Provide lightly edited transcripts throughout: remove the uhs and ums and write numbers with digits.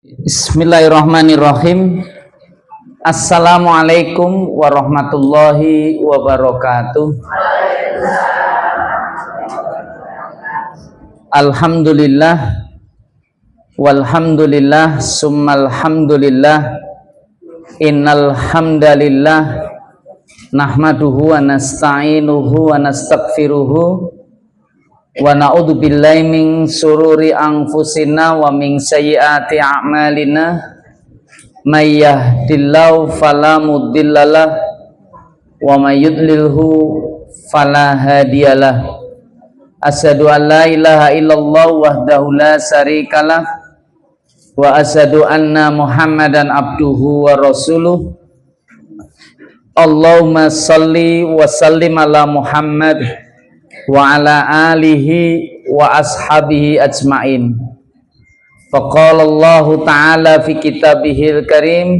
Bismillahirrahmanirrahim. Assalamualaikum warahmatullahi wabarakatuh. Alhamdulillah walhamdulillah summal hamdulillah. Innal hamdalillah nahmaduhu wa nasta'inuhu wa nastaghfiruhu wa na'udzu billahi min sururi anfusina wa min sayyiati a'malina may yahdihillahu fala mudhillalah wa may yudlilhu fala hadiyalah. Asyhadu an la ilaha illallah wahdahu la syarikalah wa asyhadu anna Muhammadan abduhu wa rasuluh. Allahumma shalli wa sallim ala Muhammad wa ala alihi wa ashabihi ajmain. Faqala Allah ta'ala fi kitabihil karim,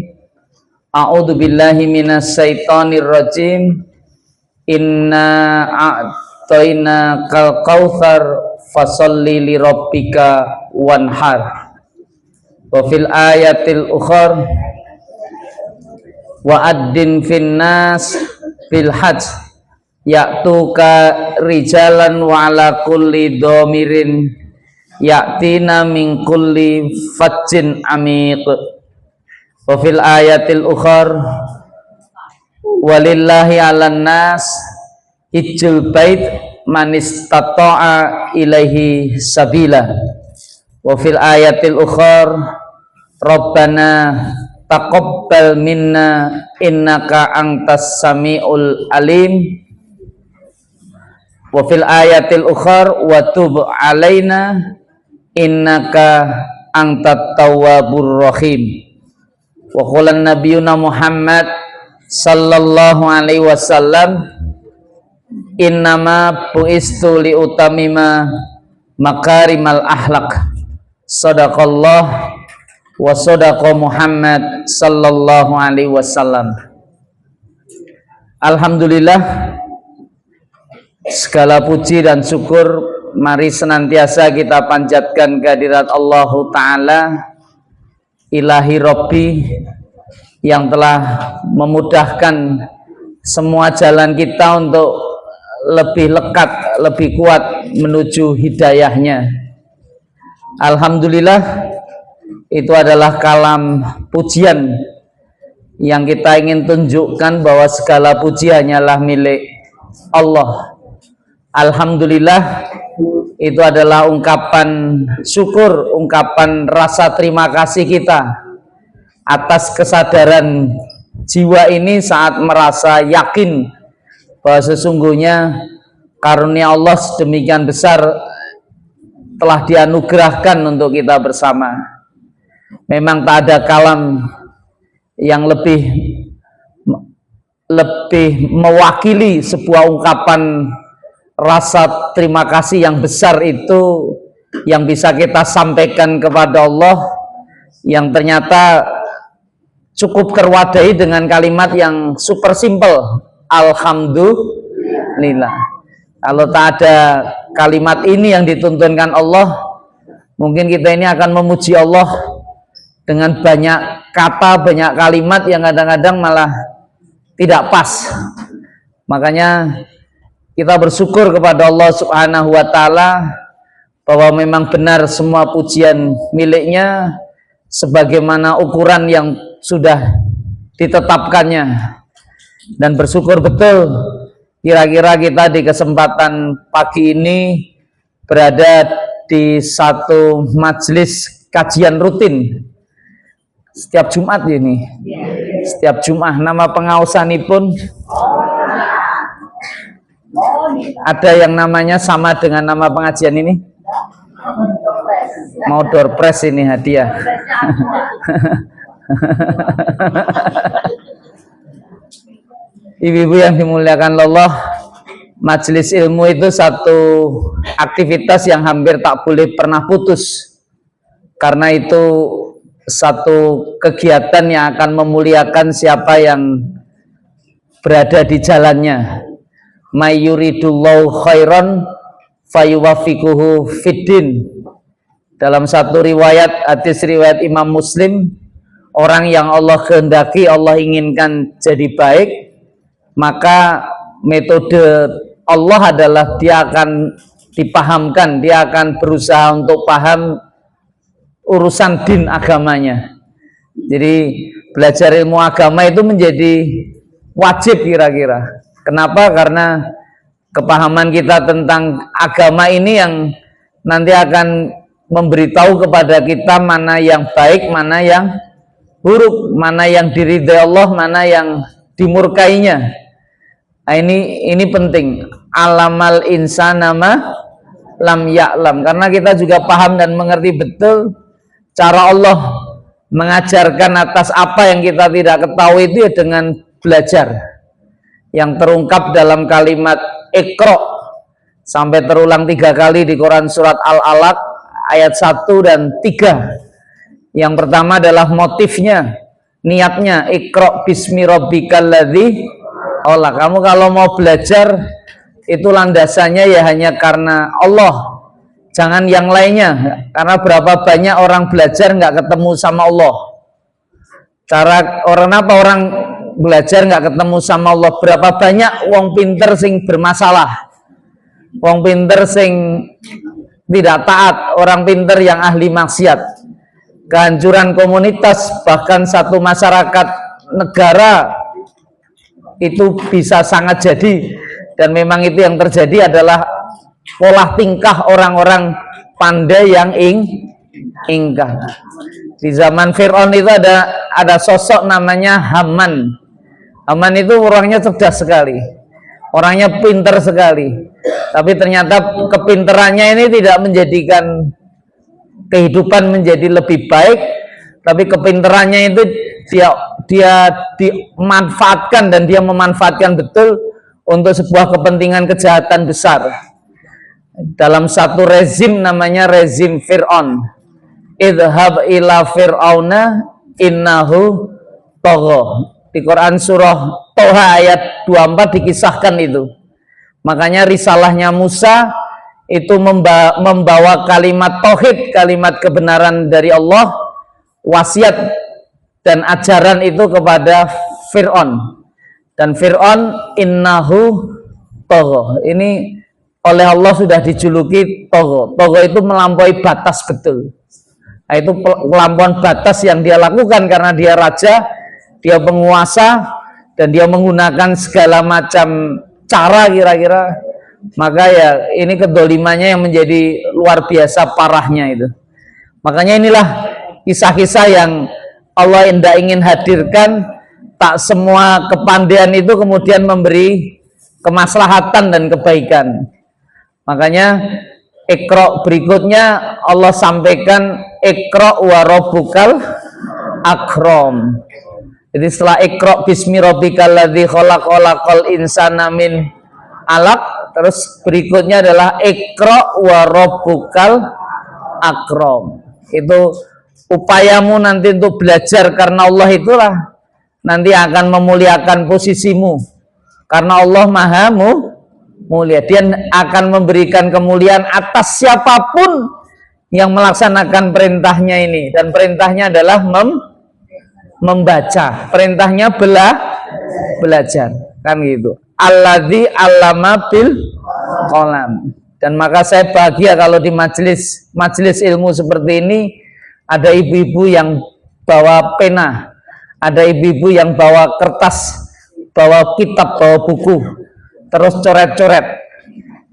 a'udzu billahi minas syaitonir rajim, inna a'tayna kal kautsar fasalli li rabbika wanhar. Wa fil ayatil ukhar wa addin fin nas bil hajj ya'tuka rijalan wa ala kulli dhamirin ya'tina min kulli fajjin amiq. Wa fil ayatil ukhar walillahi 'alan nas hijjul bait man istata'a ilaihi sabila. Wa fil ayatil ukhar rabbana taqabbal minna innaka antas samiul alim. Wa fil ayatil ukhar wa tub alaina innaka antat tawwabur rahim. Wa qala nabiyuna Muhammad sallallahu alaihi wasallam, innama buistu li utamima makarimal akhlaq. Sadaqallah wa sadaqa Muhammad sallallahu alaihi wasallam. Alhamdulillah, segala puji dan syukur mari senantiasa kita panjatkan kehadirat Allah Ta'ala, Ilahi Rabbi, yang telah memudahkan semua jalan kita untuk lebih lekat, lebih kuat menuju hidayahnya. Alhamdulillah, itu adalah kalam pujian yang kita ingin tunjukkan bahwa segala puji hanyalah milik Allah. Alhamdulillah, itu adalah ungkapan syukur, ungkapan rasa terima kasih kita atas kesadaran jiwa ini saat merasa yakin bahwa sesungguhnya karunia Allah sedemikian besar telah dianugerahkan untuk kita bersama. Memang tak ada kalam yang lebih mewakili sebuah ungkapan rasa terima kasih yang besar itu yang bisa kita sampaikan kepada Allah, yang ternyata cukup terwadai dengan kalimat yang super simple, alhamdulillah. Kalau tak ada kalimat ini yang dituntunkan Allah, mungkin kita ini akan memuji Allah dengan banyak kata, banyak kalimat yang kadang-kadang malah tidak pas. Makanya kita bersyukur kepada Allah Subhanahu wa Ta'ala bahwa memang benar semua pujian miliknya sebagaimana ukuran yang sudah ditetapkannya, dan bersyukur betul kira-kira kita di kesempatan pagi ini berada di satu majelis kajian rutin setiap Jumat ini. Setiap Jumat, nama pengausanipun ada yang namanya sama dengan nama pengajian ini? Mau door press ini hadiah. Ibu-ibu yang dimuliakan Allah, majelis ilmu itu satu aktivitas yang hampir tak boleh pernah putus, karena itu satu kegiatan yang akan memuliakan siapa yang berada di jalannya. May yuridullahu khairan fayuwaffiquhu fiddin. Dalam satu riwayat, hadis riwayat Imam Muslim, orang yang Allah kehendaki, Allah inginkan jadi baik, maka metode Allah adalah dia akan dipahamkan, dia akan berusaha untuk paham urusan din agamanya. Jadi belajar ilmu agama itu menjadi wajib kira-kira. Kenapa? Karena kepahaman kita tentang agama ini yang nanti akan memberitahu kepada kita mana yang baik, mana yang buruk, mana yang diridhai Allah, mana yang dimurkainya. Nah, ini penting. Alamal insana ma lam ya'lam, karena kita juga paham dan mengerti betul cara Allah mengajarkan atas apa yang kita tidak ketahui itu ya dengan belajar, yang terungkap dalam kalimat Iqra sampai terulang 3 kali di Quran surat Al-Alaq ayat 1 dan 3. Yang pertama adalah motifnya, niatnya, Iqra bismi rabbikal ladzi khalaq. Kamu kalau mau belajar itu landasannya ya hanya karena Allah, jangan yang lainnya. Karena berapa banyak orang belajar nggak ketemu sama Allah. Orang belajar nggak ketemu sama Allah? Berapa banyak wong pinter sing bermasalah, wong pinter sing tidak taat, orang pinter yang ahli maksiat. Kehancuran komunitas, bahkan satu masyarakat, negara itu bisa sangat jadi. Dan memang itu yang terjadi adalah pola tingkah orang-orang pandai yang ingkar. Di zaman Fir'aun itu ada sosok namanya Haman. Haman itu orangnya cerdas sekali, orangnya pinter sekali. Tapi ternyata kepinterannya ini tidak menjadikan kehidupan menjadi lebih baik, tapi kepinterannya itu dia dimanfaatkan, dan dia memanfaatkan betul untuk sebuah kepentingan kejahatan besar. Dalam satu rezim namanya rezim Fir'aun, idhab ila fir'auna innahu tagha. Di Quran surah Toha ayat 24 dikisahkan itu. Makanya risalahnya Musa itu membawa kalimat tauhid, kalimat kebenaran dari Allah, wasiat dan ajaran itu kepada Fir'aun. Dan Fir'aun innahu tagha. Ini oleh Allah sudah dijuluki tagha. Tagha itu melampaui batas betul. Nah, itu pelampauan batas yang dia lakukan karena dia raja, dia penguasa, dan dia menggunakan segala macam cara kira-kira. Maka ya ini kedolimannya yang menjadi luar biasa parahnya itu. Makanya inilah kisah-kisah yang Allah tidak ingin hadirkan. Tak semua kepandaian itu kemudian memberi kemaslahatan dan kebaikan. Makanya Iqra berikutnya Allah sampaikan Iqra wa rabbukal akram. Jadi setelah Iqra bismi rabbikal ladzi khalaq khalaqal insana min alaq, terus berikutnya adalah Iqra wa rabbukal akram. Itu upayamu nanti untuk belajar karena Allah itulah nanti akan memuliakan posisimu, karena Allah maha mulia. Dia akan memberikan kemuliaan atas siapapun yang melaksanakan perintahnya ini. Dan perintahnya adalah membaca, perintahnya belajar, kan gitu. Alladzi 'allama bil qalam. Dan maka saya bahagia kalau di majelis ilmu seperti ini ada ibu-ibu yang bawa pena, ada ibu-ibu yang bawa kertas, bawa kitab, bawa buku, terus coret-coret.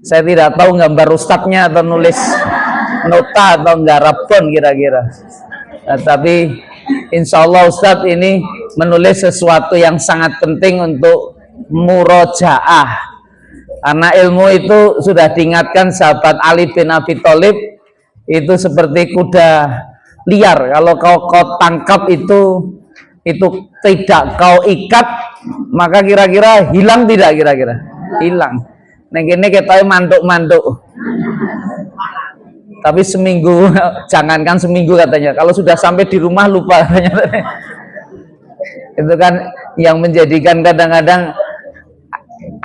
Saya tidak tahu gambar ustadznya atau nulis nota atau garapon kira-kira. Nah, tapi insya Allah ustadz ini menulis sesuatu yang sangat penting untuk murojaah. Karena ilmu itu sudah diingatkan sahabat Ali bin Abi Thalib, itu seperti kuda liar. Kalau kau tangkap itu tidak kau ikat, maka kira-kira hilang tidak? Kira-kira hilang. Nah ini kita mantuk-mantuk, tapi seminggu, jangankan seminggu katanya, kalau sudah sampai di rumah lupa katanya. Itu kan yang menjadikan kadang-kadang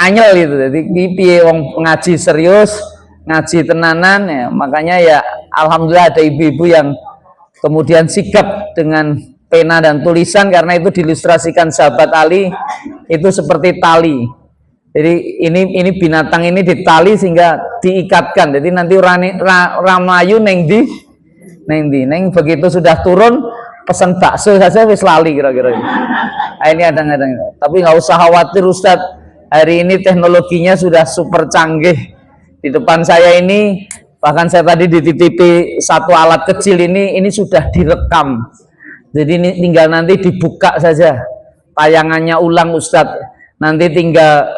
anyel itu. Jadi piye wong ngaji serius ngaji tenanan ya. Makanya ya alhamdulillah ada ibu-ibu yang kemudian sigap dengan pena dan tulisan, karena itu diilustrasikan sahabat Ali itu seperti tali. Jadi ini binatang ini ditali sehingga diikatkan. Jadi nanti ramayu neng begitu sudah turun pesan bakso saja wis lali kira-kira. Nah, ini kadang-kadang. Tapi nggak usah khawatir Ustadz. Hari ini teknologinya sudah super canggih. Di depan saya ini bahkan saya tadi dititipi satu alat kecil ini sudah direkam. Jadi ini tinggal nanti dibuka saja tayangannya ulang Ustadz. Nanti tinggal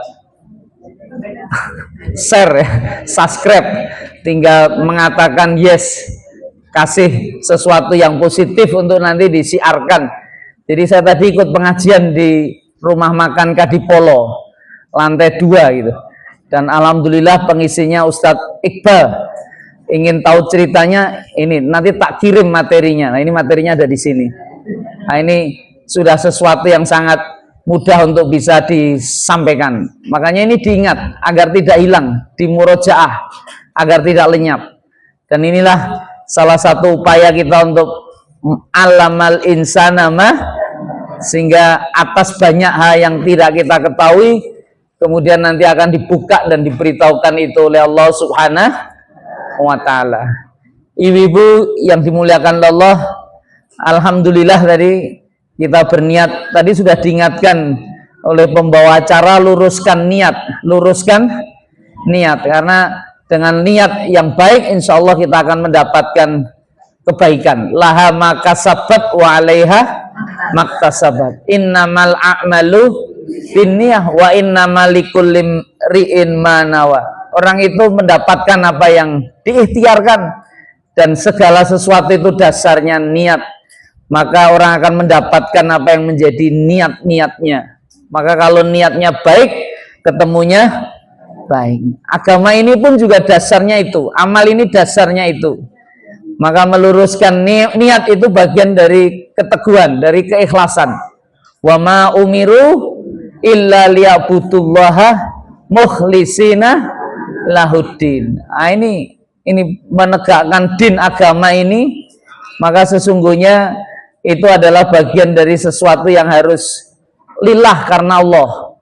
share ya, subscribe, tinggal mengatakan yes, kasih sesuatu yang positif untuk nanti disiarkan. Jadi saya tadi ikut pengajian di rumah makan Kadipolo lantai 2 gitu, dan alhamdulillah pengisinya Ustadz Iqbal. Ingin tahu ceritanya, ini nanti tak kirim materinya. Nah, ini materinya ada di sini. Nah, ini sudah sesuatu yang sangat mudah untuk bisa disampaikan. Makanya ini diingat agar tidak hilang, di murojaah agar tidak lenyap. Dan inilah salah satu upaya kita untuk alamal insana ma, sehingga atas banyak hal yang tidak kita ketahui kemudian nanti akan dibuka dan diberitahukan itu oleh Allah Subhanahu wa ta'ala. Ibu-ibu yang dimuliakan Allah, alhamdulillah tadi kita berniat, tadi sudah diingatkan oleh pembawa acara, luruskan niat, karena dengan niat yang baik insya Allah kita akan mendapatkan kebaikan. Laha makasabat wa alaiha maktasabat, innamal a'malu binniyah wa innamal likulli ri'in ma nawa. Orang itu mendapatkan apa yang diikhtiarkan, dan segala sesuatu itu dasarnya niat. Maka orang akan mendapatkan apa yang menjadi niat-niatnya. Maka kalau niatnya baik, ketemunya baik. Agama ini pun juga dasarnya itu, amal ini dasarnya itu. Maka meluruskan niat itu bagian dari keteguhan, dari keikhlasan. Wa ma umiru illa liya'budullaha mukhlisina lahuddin. Nah, ini menegakkan din agama ini, maka sesungguhnya itu adalah bagian dari sesuatu yang harus lillah karena Allah.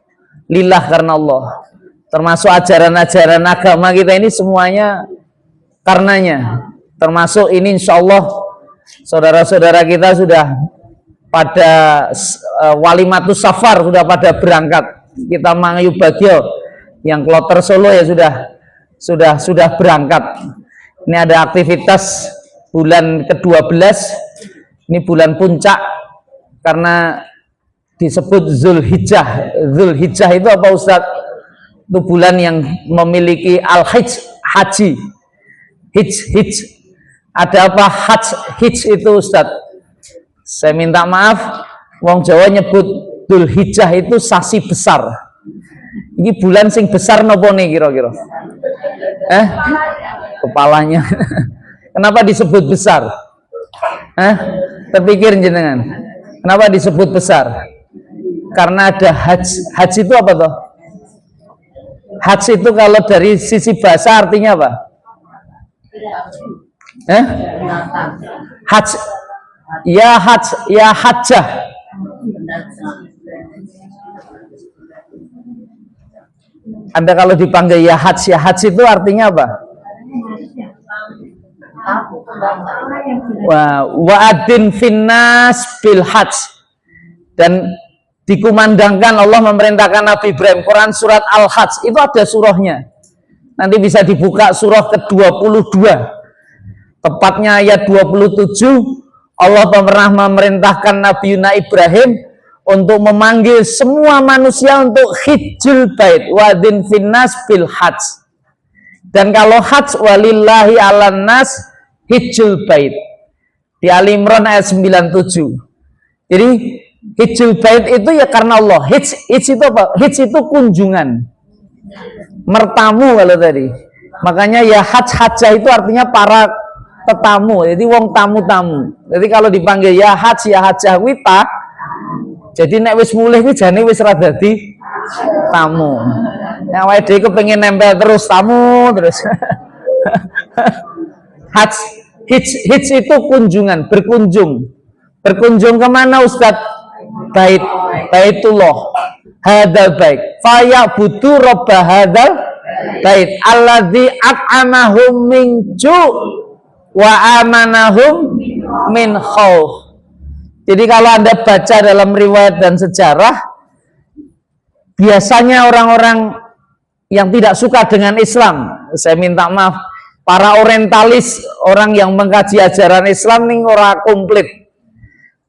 Lillah karena Allah. Termasuk ajaran-ajaran agama kita ini semuanya karenanya. Termasuk ini insya Allah saudara-saudara kita sudah pada walimatus safar, sudah pada berangkat. Kita Mangayu Bagio yang kloter Solo ya sudah berangkat. Ini ada aktivitas bulan ke-12. Ini bulan puncak karena disebut Zulhijjah. Zulhijjah itu apa Ustadz? Itu bulan yang memiliki haji. Hijj. Ada apa hijj itu Ustadz? Saya minta maaf, wong Jawa nyebut Zulhijjah itu sasi besar. Ini bulan sing besar nopo nih kira-kira? Kepalanya. Kenapa disebut besar? Terpikir jenengan. Kenapa disebut besar? Karena ada haji itu apa toh? Haji itu kalau dari sisi bahasa artinya apa? Haj, ya hajjah. Anda kalau dipanggil ya haj itu artinya apa? Wa'adin finnas bil hajj, dan dikumandangkan Allah memerintahkan Nabi Ibrahim. Quran surat Al-Hajj itu ada surahnya. Nanti bisa dibuka surah ke-22. Tepatnya ayat 27. Allah pernah memerintahkan Nabi Ibrahim untuk memanggil semua manusia untuk hijjul bait, wa'adin finnas bil hajj. Dan kalau hajj walillahi alan nas hijjul bait. Di Ali Imran ayat 97. Jadi hijjul bait itu ya karena Allah. Hijj itu apa? Hijj itu kunjungan, mertamu kalau tadi. Makanya ya hajjah itu artinya para tetamu. Jadi wong tamu-tamu. Jadi kalau dipanggil ya hajjah wita, jadi nek wis mulih kuwi jane wis ra dadi tamu. Yang wae dhewe kepengin nempel terus tamu terus. Hajj, hajj itu kunjungan, berkunjung. Berkunjung kemana Ustadz? Baitullah. Hadal bait. Fayabudu robba hadal bait. Alladzi at'amahum min ju' wa amanahum min khauf. Jadi kalau Anda baca dalam riwayat dan sejarah, biasanya orang-orang yang tidak suka dengan Islam, saya minta maaf, para orientalis, orang yang mengkaji ajaran Islam nih orang komplit,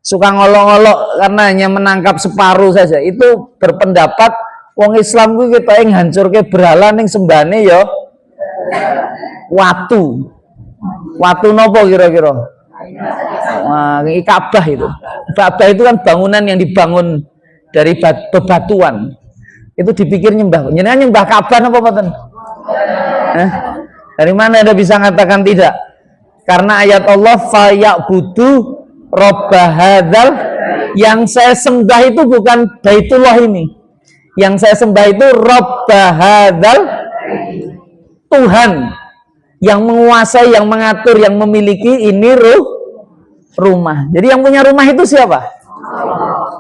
suka ngolok-ngolok karena hanya menangkap separuh saja, itu berpendapat wong Islam itu kita yang hancur ke berhala ning sembane ya watu nopo kira-kira. Wah, ini Ka'bah itu. Ka'bah itu kan bangunan yang dibangun dari bebatuan. Itu dipikir nyembah. Jenengan nyembah Ka'bah apa mboten? Dari mana Anda bisa mengatakan tidak? Karena ayat Allah fayabudu robba hadzal, yang saya sembah itu bukan Baitullah ini. Yang saya sembah itu robba hadzal, Tuhan yang menguasai, yang mengatur, yang memiliki ini rumah. Jadi yang punya rumah itu siapa?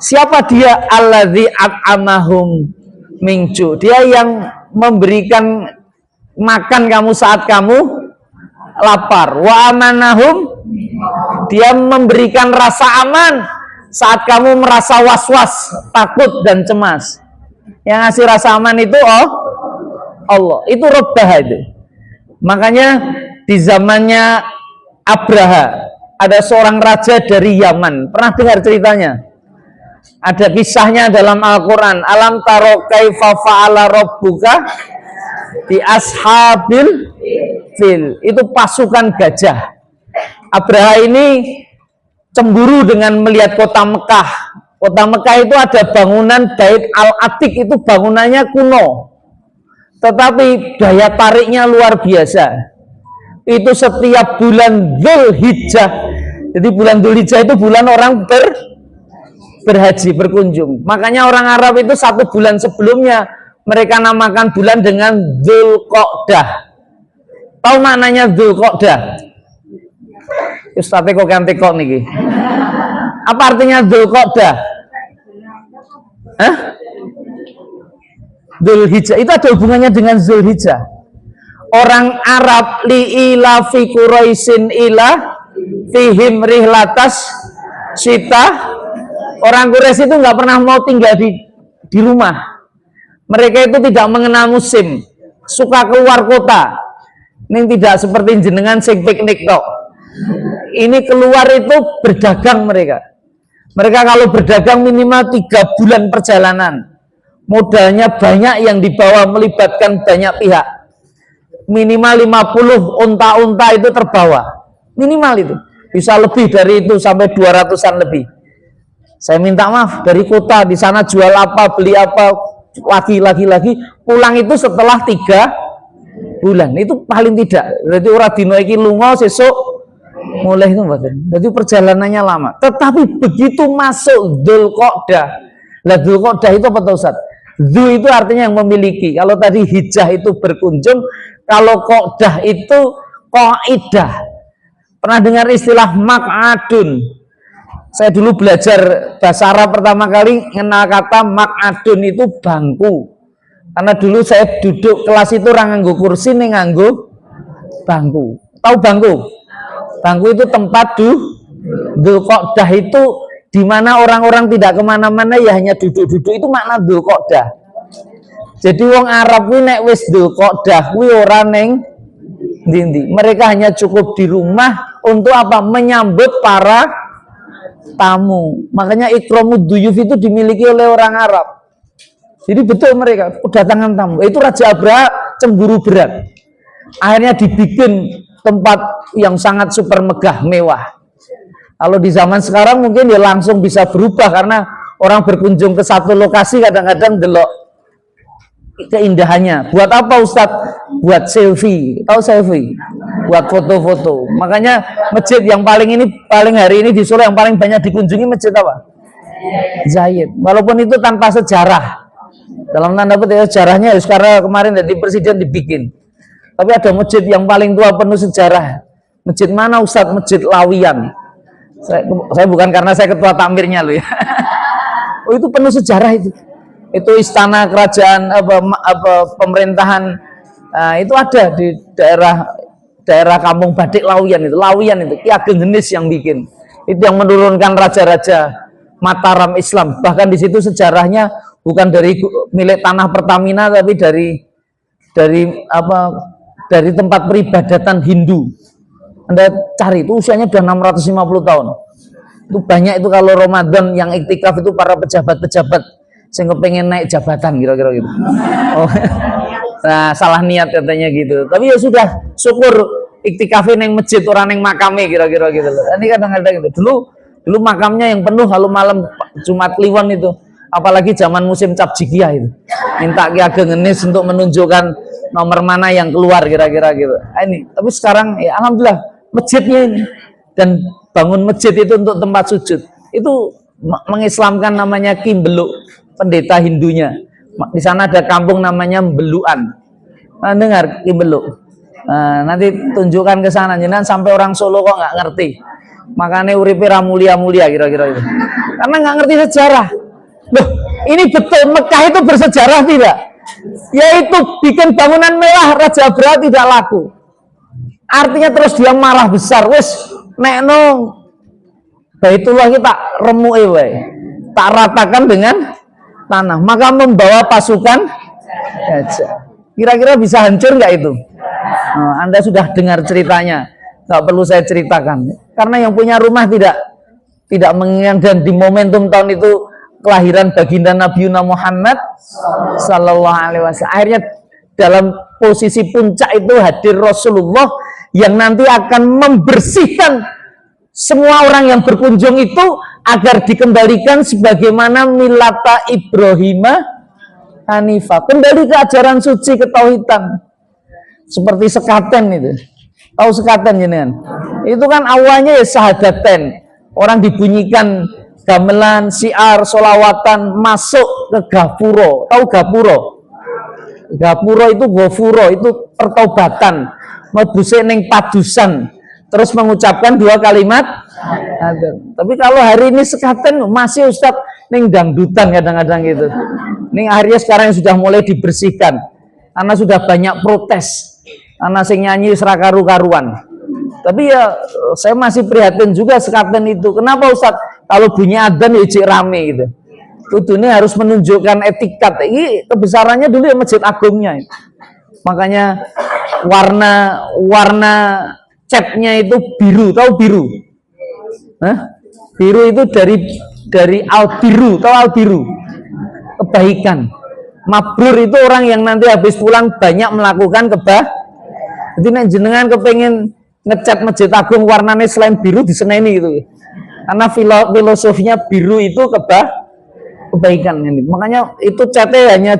Siapa dia? Alladzi at'amahum min ju'. Dia yang memberikan makan kamu saat kamu lapar. Wa amanahum, dia memberikan rasa aman saat kamu merasa was-was, takut dan cemas. Yang ngasih rasa aman itu Allah. Itu Rabbah itu. Makanya di zamannya Abraha ada seorang raja dari Yaman. Pernah dengar ceritanya? Ada kisahnya dalam Al-Quran. Alam taro kaifa fa'ala rabbuka di ashabil fil. Itu pasukan gajah. Abraha ini cemburu dengan melihat kota Mekah. Kota Mekah itu ada bangunan Bait Al-Atiq, itu bangunannya kuno. Tetapi daya tariknya luar biasa. Itu setiap bulan Dzulhijjah. Jadi bulan Dzulhijjah itu bulan orang berhaji, berkunjung. Makanya orang Arab itu satu bulan sebelumnya mereka namakan bulan dengan Dzulqa'dah. Tahu maknanya Dzulqa'dah? Ustaz kok ganti kok niki. Apa artinya Dzulqa'dah? Dzulhijjah itu ada hubungannya dengan Dzulhijjah. Orang Arab li'ila fi Quraisyin ila fihim rihlatas syita. Orang Quraisy itu nggak pernah mau tinggal di rumah. Mereka itu tidak mengenal musim, suka keluar kota. Ini tidak seperti jenengan sing piknik tok. Ini keluar itu berdagang mereka. Mereka kalau berdagang minimal 3 bulan perjalanan. Modalnya banyak yang dibawa, melibatkan banyak pihak. Minimal 50 unta-unta itu terbawa. Minimal itu. Bisa lebih dari itu sampai 200-an lebih. Saya minta maaf, dari kota di sana jual apa, beli apa, lagi, pulang itu setelah 3 bulan. Itu paling tidak. Berarti ora dino iki lunga sesuk mulai itu mboten. Jadi perjalanannya lama. Tetapi begitu masuk Dzulqa'dah. Lah Dzulqa'dah itu apa Ustaz? Dzu itu artinya yang memiliki. Kalau tadi hijjah itu berkunjung, kalau Qa'dah itu qaidah. Pernah dengar istilah maq'adun? Saya dulu belajar bahasa Arab pertama kali kenal kata maq'adun itu bangku. Karena dulu saya duduk kelas itu orang nganggo kursi nih nganggo bangku. Tahu bangku? Bangku itu tempat Dzulqa'dah itu di mana orang-orang tidak kemana-mana, ya hanya duduk-duduk, itu makna Dzulqa'dah. Jadi wong Arab kuwi nek wis Dzulqa'dah kuwi ora ning ndi-ndi. Mereka hanya cukup di rumah untuk apa? Menyambut para tamu. Makanya ikramud duyuf itu dimiliki oleh orang Arab. Jadi betul mereka kedatangan tamu. Itu Raja Abraha cemburu berat. Akhirnya dibikin tempat yang sangat super megah, mewah. Kalau di zaman sekarang mungkin ya langsung bisa berubah karena orang berkunjung ke satu lokasi kadang-kadang delok keindahannya. Buat apa Ustadz? Buat selfie. Tahu selfie? Buat foto-foto. Makanya masjid yang paling hari ini di Solo yang paling banyak dikunjungi masjid apa? Zayed. Walaupun itu tanpa sejarah. Dalam tanda petik sejarahnya ya sekarang kemarin dari presiden dibikin. Tapi ada masjid yang paling tua penuh sejarah. Masjid mana Ustadz? Masjid Lawian. Saya bukan karena saya ketua takmirnya loh ya. Oh, itu penuh sejarah itu. Itu istana kerajaan pemerintahan. Nah, itu ada di daerah Kampung Badik Lawian itu. Lawian itu Ki Ageng Henis yang bikin. Itu yang menurunkan raja-raja Mataram Islam. Bahkan di situ sejarahnya bukan dari milik tanah Pertamina, tapi dari tempat peribadatan Hindu. Anda cari itu usianya sudah 650 tahun. Itu banyak itu kalau Ramadan yang iktikaf itu para pejabat-pejabat sehingga pengen naik jabatan kira-kira gitu. Oh. Nah, salah niat katanya gitu. Tapi ya sudah, syukur iktikafin yang masjid orang yang makame kira-kira gitu. Ini kadang-kadang gitu. Dulu makamnya yang penuh kalau malam Jumat Kliwon itu. Apalagi zaman musim cap jigiah itu. Minta Ki Ageng Henis untuk menunjukkan nomor mana yang keluar kira-kira gitu. Nah, ini. Tapi sekarang ya alhamdulillah masjidnya ini, dan bangun masjid itu untuk tempat sujud itu mengislamkan, namanya Ki Mbeluk, pendeta Hindunya. Di sana ada kampung namanya Beluan. Nah, dengar Ki Mbeluk. Nah, nanti tunjukkan ke sana jenengan, sampai orang Solo kok nggak ngerti. Makanya uripe ra mulia-mulia kira-kira itu. Karena nggak ngerti sejarah. Loh, ini betul Mekah itu bersejarah tidak? Yaitu bikin bangunan mewah Raja Abraha tidak laku. Artinya terus dia marah besar, wis nekno Baitullah kita remuke wae, tak ratakan dengan tanah, maka membawa pasukan gajah. Kira-kira bisa hancur nggak itu? Nah, Anda sudah dengar ceritanya, nggak perlu saya ceritakan. Karena yang punya rumah tidak mengingat, dan di momentum tahun itu kelahiran baginda Nabi Muhammad Sallallahu Alaihi Wasallam. Akhirnya dalam posisi puncak itu hadir Rasulullah yang nanti akan membersihkan semua orang yang berkunjung itu agar dikembalikan sebagaimana milata Ibrahimah Hanifah, kembali ke ajaran suci ketauhidan, seperti sekaten itu. Tahu sekaten jenengan? Itu kan awalnya ya syahadaten, orang dibunyikan gamelan, syiar, solawatan, masuk ke gapuro. Tahu gapuro? Gapuro itu gofuro, itu pertobatan, mebuse ning padusan, terus mengucapkan 2 kalimat. Tapi kalau hari ini sekaten masih Ustadz ning dangdutan kadang-kadang gitu. Ning akhirnya sekarang sudah mulai dibersihkan karena sudah banyak protes, karena sing nyanyi seraka karu-karuan. Tapi ya saya masih prihatin juga sekaten itu. Kenapa Ustadz? Kalau bunyi adzan ya rame gitu. Kudune harus menunjukkan etikat. Ini kebesarannya dulu ya Masjid Agungnya. Makanya warna catnya itu biru. Tahu biru? Hah? Biru itu dari albiru. Tahu albiru? Kebaikan. Mabrur itu orang yang nanti habis pulang banyak melakukan Jadi nek jenengan kepengen ngecat Masjid Agung warnanya selain biru diseneni gitu. Karena filosofinya biru itu kebaikan ini. Makanya itu catnya hanya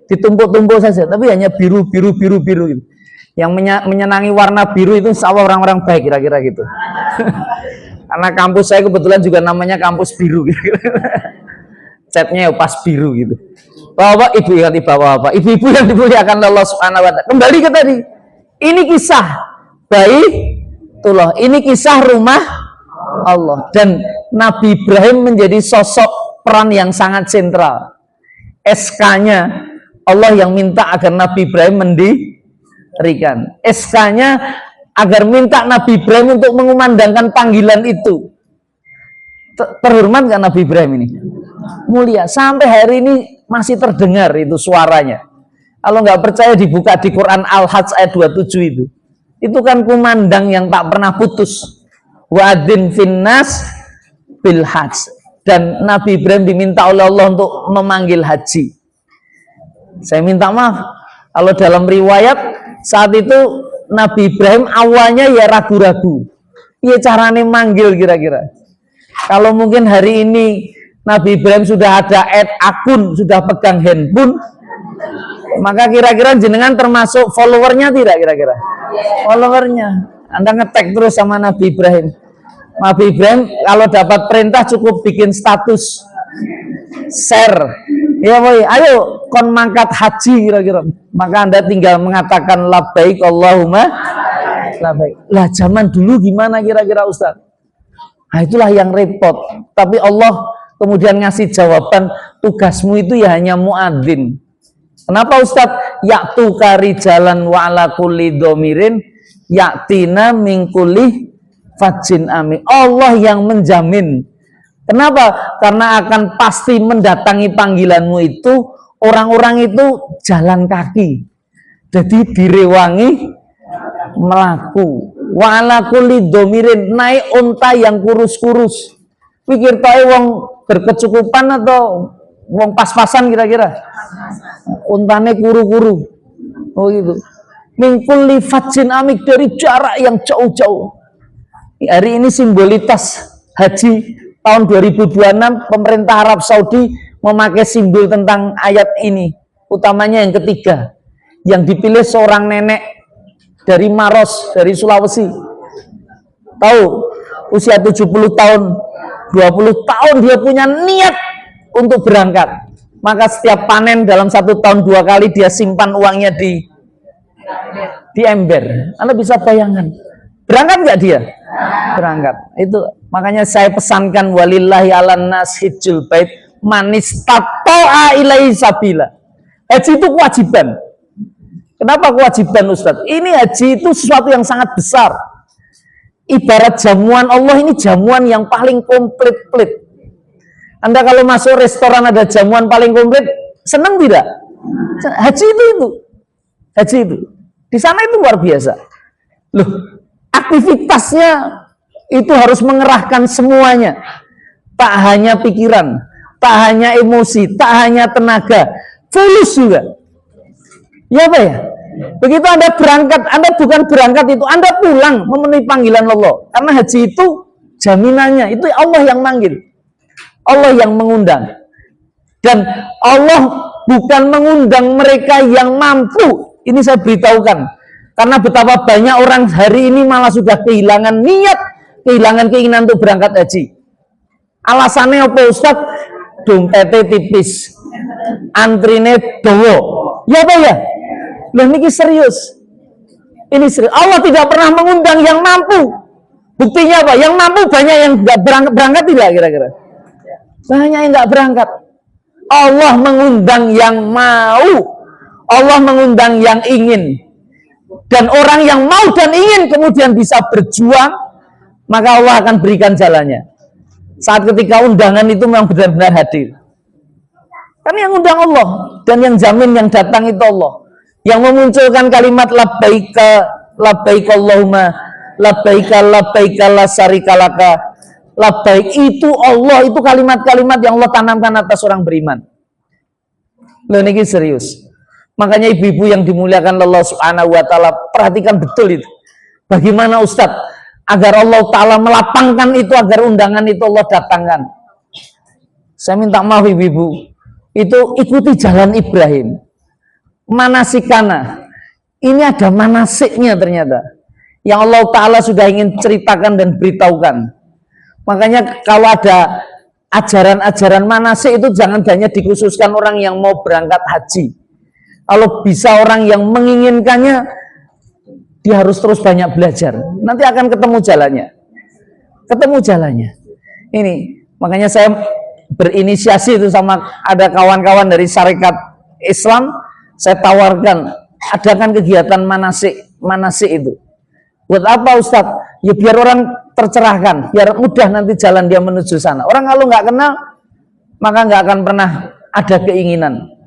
ditumpuk-tumpuk saja, tapi hanya biru gitu. Yang menyenangi warna biru itu insya Allah orang-orang baik kira-kira gitu. Karena kampus saya kebetulan juga namanya kampus biru gitu. Catnya ya pas biru gitu. Bapak ibu ingat bapak, ibu-ibu yang dimuliakan Allah Subhanahu wa taala. Kembali ke tadi. Ini kisah Baitullah. Ini kisah rumah Allah, dan Nabi Ibrahim menjadi sosok peran yang sangat sentral. SK-nya Allah yang minta agar Nabi Ibrahim mendirikan. SK-nya agar minta Nabi Ibrahim untuk mengumandangkan panggilan itu. Terhormat kan Nabi Ibrahim ini? Mulia. Sampai hari ini masih terdengar itu suaranya. Kalau nggak percaya dibuka di Quran Al-Hajj ayat 27 itu. Itu kan kumandang yang tak pernah putus. Wa'adzin finnas bil hajj. Dan Nabi Ibrahim diminta oleh Allah untuk memanggil haji. Saya minta maaf kalau dalam riwayat saat itu Nabi Ibrahim awalnya ya ragu-ragu. Iya caranya manggil kira-kira. Kalau mungkin hari ini Nabi Ibrahim sudah ada akun, sudah pegang handphone, maka kira-kira jenengan termasuk followernya tidak kira-kira? Followernya. Anda ngetek terus sama Nabi Ibrahim. Nabi Ibrahim kalau dapat perintah cukup bikin status, share Ya boy, ayo kon mangkat haji kira-kira. Maka Anda tinggal mengatakan labbaik Allahumma labbaik. Lah zaman dulu gimana kira-kira Ustaz? Nah, itulah yang repot. Tapi Allah kemudian ngasih jawaban, tugasmu itu ya hanya muadzin. Kenapa Ustaz? Ya'tu kari jalan wa ala kulli domirin ya'tina min kulli fajin amin. Allah yang menjamin. Kenapa? Karena akan pasti mendatangi panggilanmu itu orang-orang itu jalan kaki. Jadi direwangi melaku. Wa ala kulli domirin, naik unta yang kurus-kurus. Pikir tahu wong berkecukupan atau wong pas-pasan kira-kira? Untane kuru-kuru. Oh gitu. Min kulli fajin amik, dari jarak yang jauh-jauh. Hari ini simbolitas haji tahun 2026 pemerintah Arab Saudi memakai simbol tentang ayat ini, utamanya yang ketiga, yang dipilih seorang nenek dari Maros, dari Sulawesi. Tahu, usia 70 tahun, 20 tahun dia punya niat untuk berangkat. Maka setiap panen dalam 1 tahun 2 kali dia simpan uangnya di ember. Anda bisa bayangkan, berangkat nggak dia? Berangkat. Itu makanya saya pesankan walillahi alan nas hijjul bait manistata'a ilaihi sabila. Haji itu kewajiban. Kenapa kewajiban Ustaz? Ini haji itu sesuatu yang sangat besar. Ibarat jamuan Allah, ini jamuan yang paling komplit. Anda kalau masuk restoran ada jamuan paling komplit, senang tidak? Haji itu. Haji itu. Di sana itu luar biasa. Loh, aktivitasnya itu harus mengerahkan semuanya. Tak hanya pikiran, tak hanya emosi, tak hanya tenaga, fulus juga. Ya Pak ya? Begitu Anda berangkat, Anda bukan berangkat itu, Anda pulang memenuhi panggilan Allah. Karena haji itu jaminannya, itu Allah yang manggil. Allah yang mengundang. Dan Allah bukan mengundang mereka yang mampu. Ini saya beritahukan. Karena betapa banyak orang hari ini malah sudah kehilangan niat, kehilangan keinginan untuk berangkat haji. Alasannya apa Ustaz? Dompetnya tipis, antrine dowo. Ya apa ya? Loh ini serius. Ini serius. Allah tidak pernah mengundang yang mampu. Buktinya apa? Yang mampu banyak yang nggak berangkat tidak kira-kira? Banyak yang nggak berangkat. Allah mengundang yang mau. Allah mengundang yang ingin. Dan orang yang mau dan ingin kemudian bisa berjuang, maka Allah akan berikan jalannya. Saat ketika undangan itu memang benar-benar hadir. Kan yang undang Allah, dan yang jamin yang datang itu Allah. Yang memunculkan kalimat labbaika, labbaik Allahumma, labbaika, labbaika la syarika laka. Labbaik itu Allah, itu kalimat-kalimat yang Allah tanamkan atas orang beriman. Loh ini serius. Makanya ibu-ibu yang dimuliakan Allah Subhanahu wa taala, perhatikan betul itu. Bagaimana Ustadz agar Allah taala melapangkan itu, agar undangan itu Allah datangkan. Saya minta maaf ibu-ibu, itu ikuti jalan Ibrahim. Manasikana. Ini ada manasiknya ternyata. Yang Allah taala sudah ingin ceritakan dan beritahukan. Makanya kalau ada ajaran-ajaran manasik itu jangan hanya dikhususkan orang yang mau berangkat haji. Kalau bisa orang yang menginginkannya, dia harus terus banyak belajar. Nanti akan ketemu jalannya. Ketemu jalannya. Ini, makanya saya berinisiasi itu sama ada kawan-kawan dari Syarikat Islam, saya tawarkan, adakan kegiatan manasik itu. Buat apa Ustadz? Ya biar orang tercerahkan, biar mudah nanti jalan dia menuju sana. Orang kalau nggak kenal, maka nggak akan pernah ada keinginan.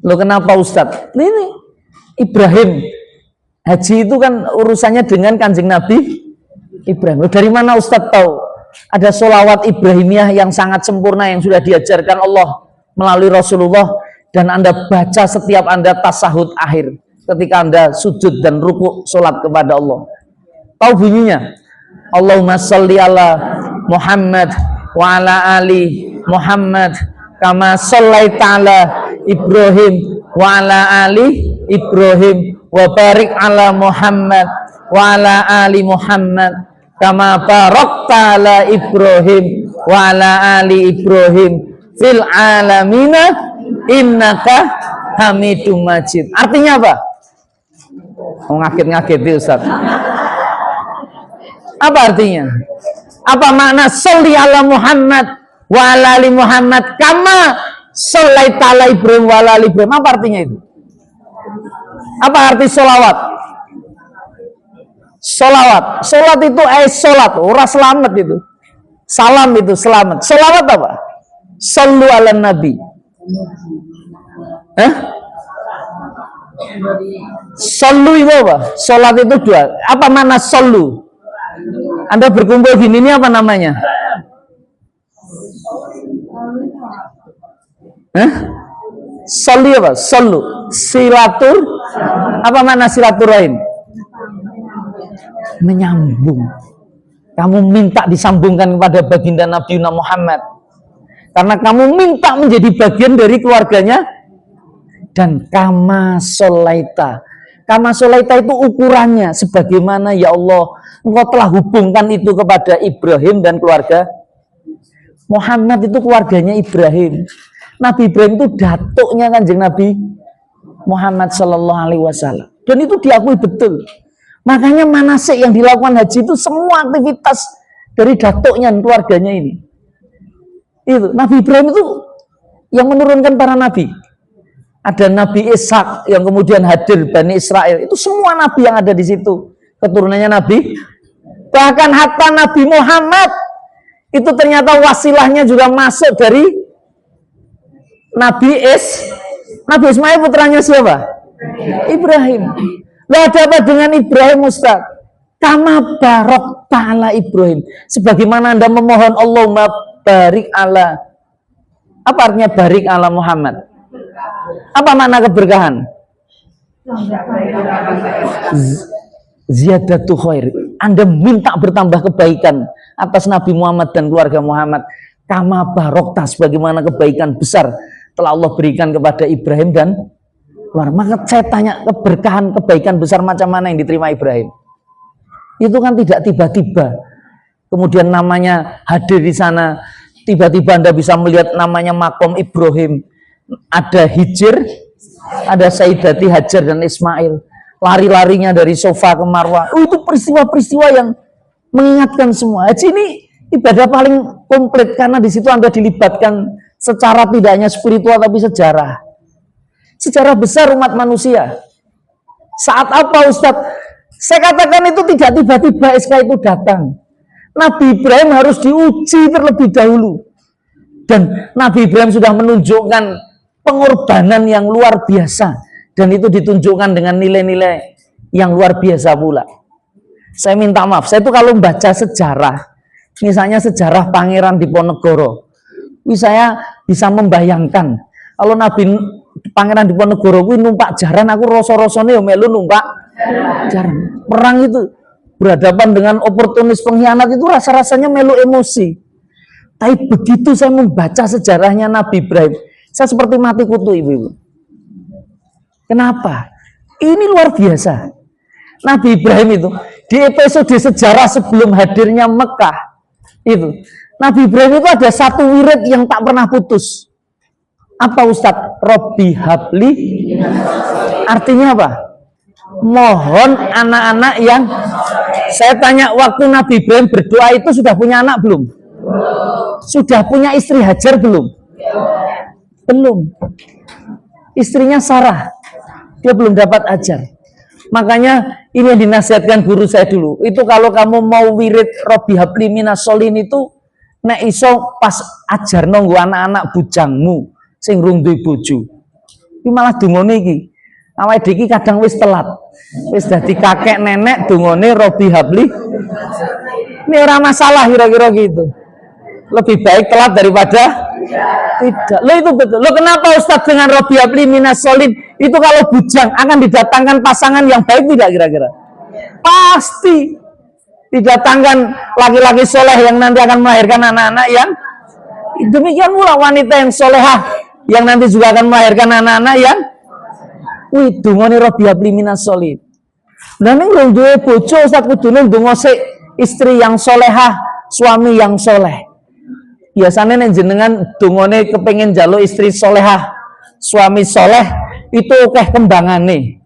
Loh kenapa Ustadz? Ini Ibrahim, haji itu kan urusannya dengan Kanjeng Nabi Ibrahim. Loh, dari mana Ustadz tahu? Ada sholawat Ibrahimiyah yang sangat sempurna yang sudah diajarkan Allah melalui Rasulullah, dan Anda baca setiap Anda tasahud akhir ketika Anda sujud dan ruku sholat kepada Allah. Tahu bunyinya? Allahumma sholli ala Muhammad wa ala ali Muhammad kama shollaita ala Ibrahim wa ala ali Ibrahim wa barik ala Muhammad wa ala ali Muhammad kama barakta ala Ibrahim wa ala ali Ibrahim fil alamina innaka hamidum majid. Artinya apa? Ngaget-ngageti Ustaz. Apa artinya? Apa makna sholli ala Muhammad wa ala ali Muhammad kama sholaita ala Ibrahim wa ala ali Ibrahim? Apa artinya itu? Apa arti sholawat? Sholawat. Sholat itu sholat, ora selamat itu. Salam itu selamat. Sholawat apa? Shollu ala nabi. Shollu itu apa? Sholat itu dua. Apa makna shollu? Anda berkumpul gini, ini apa namanya? Sholli apa? Shollu. Silatur. Apa makna silaturahim? Menyambung. Kamu minta disambungkan kepada baginda Nabi Muhammad. Karena kamu minta menjadi bagian dari keluarganya. Dan kama sholaita. Kama sholaita itu ukurannya. Sebagaimana ya Allah, Engkau telah hubungkan itu kepada Ibrahim dan keluarga Muhammad. Itu keluarganya Ibrahim. Nabi Ibrahim itu datuknya Kanjeng Nabi Muhammad Sallallahu Alaihi Wasallam. Dan itu diakui betul. Makanya manasik yang dilakukan haji itu semua aktivitas dari datuknya dan keluarganya ini. Itu Nabi Ibrahim itu yang menurunkan para nabi. Ada Nabi Ishak yang kemudian hadir Bani Israel. Itu semua nabi yang ada di situ. Keturunannya Nabi. Bahkan hatta Nabi Muhammad itu ternyata wasilahnya juga masuk dari Nabi Ismail, putranya siapa? Ibrahim. Lah ada apa dengan Ibrahim, Ustaz? Kama barok ta'ala Ibrahim. Sebagaimana Anda memohon Allahumma barik ala. Apa artinya barik ala Muhammad? Apa makna keberkahan? Ziyadatu khair. Anda minta bertambah kebaikan atas Nabi Muhammad dan keluarga Muhammad. Kama barokta, sebagaimana kebaikan besar telah Allah berikan kepada Ibrahim dan keluarga. Maka saya tanya, keberkahan kebaikan besar macam mana yang diterima Ibrahim? Itu kan tidak tiba-tiba. Kemudian namanya hadir di sana. Tiba-tiba Anda bisa melihat namanya makom Ibrahim. Ada Hijr, ada Sayyidati Hajar dan Ismail. Lari-larinya dari sofa ke Marwah. Itu peristiwa-peristiwa yang mengingatkan semua. Haji ini ibadah paling komplit karena di situ Anda dilibatkan secara tidak hanya spiritual tapi sejarah. Sejarah besar umat manusia. Saat apa Ustadz? Saya katakan itu tidak tiba-tiba SK itu datang. Nabi Ibrahim harus diuji terlebih dahulu. Dan Nabi Ibrahim sudah menunjukkan pengorbanan yang luar biasa. Dan itu ditunjukkan dengan nilai-nilai yang luar biasa pula. Saya minta maaf, saya itu kalau membaca sejarah, misalnya sejarah Pangeran Diponegoro, saya bisa membayangkan kalau Nabi Pangeran Diponegoro kuwi numpak jaran, aku rasa-rasane ya melu numpak jaran. Perang itu berhadapan dengan oportunis pengkhianat itu rasa-rasanya melu emosi. Tapi begitu saya membaca sejarahnya Nabi Ibrahim, saya seperti mati kutu, ibu-ibu. Kenapa? Ini luar biasa. Nabi Ibrahim itu di episode sejarah sebelum hadirnya Mekah itu, Nabi Ibrahim itu ada satu wirid yang tak pernah putus. Apa Ustadz? Robbi habli. Artinya apa? Mohon anak-anak yang, saya tanya, waktu Nabi Ibrahim berdoa itu sudah punya anak belum? Sudah punya istri Hajar belum? Belum. Istrinya Sarah, dia belum dapat ajar. Makanya ini yang dinasihatkan guru saya dulu. Itu kalau kamu mau wirid Robbi habli minas solin itu, nek iso pas ajar nunggu anak-anak bujangmu sing rung duwe bojo. Iki malah dungane iki. Awake dhewe kadang wis telat. Wis dadi kakek nenek dungane Robbi habli. Ini ora masalah kira-kira gitu. Lebih baik telat daripada tidak. Lo itu betul. Lo kenapa Ustadz dengan Robbi habli minas solin itu kalau bujang akan didatangkan pasangan yang baik tidak kira-kira? Pasti didatangkan laki-laki soleh yang nanti akan melahirkan anak-anak yang demikian pula wanita yang solehah yang nanti juga akan melahirkan anak-anak yang dungane Robbi habli minas solin. Lah ning lho duwe bojo Ustadz kudune ndonga sik istri yang solehah, suami yang soleh. Biasanya nek jenengan dungane kepengin njaluk istri solehah, suami soleh itu akeh kembangane.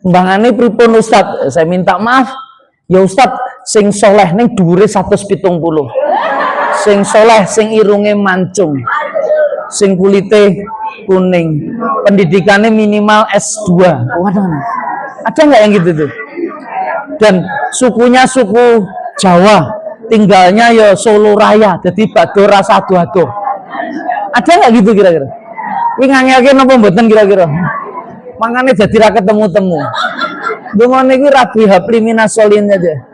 Kembangane pripun Ustaz? Saya minta maaf. Ya Ustaz, sing soleh ning dhuwure 170. Sing soleh sing irunge mancung. Sing kulite kuning. Pendidikannya minimal S2. Waduh. Ada nggak yang gitu tuh? Dan sukunya suku Jawa, tinggalnya ya Solo Raya, jadi bado rasa ado-ado. Ada nggak gitu kira-kira? Wih ngangge napa mboten kira-kira? Makanya jadi ra ketemu-temu. Dongon iki rabi hapli minasolin aja.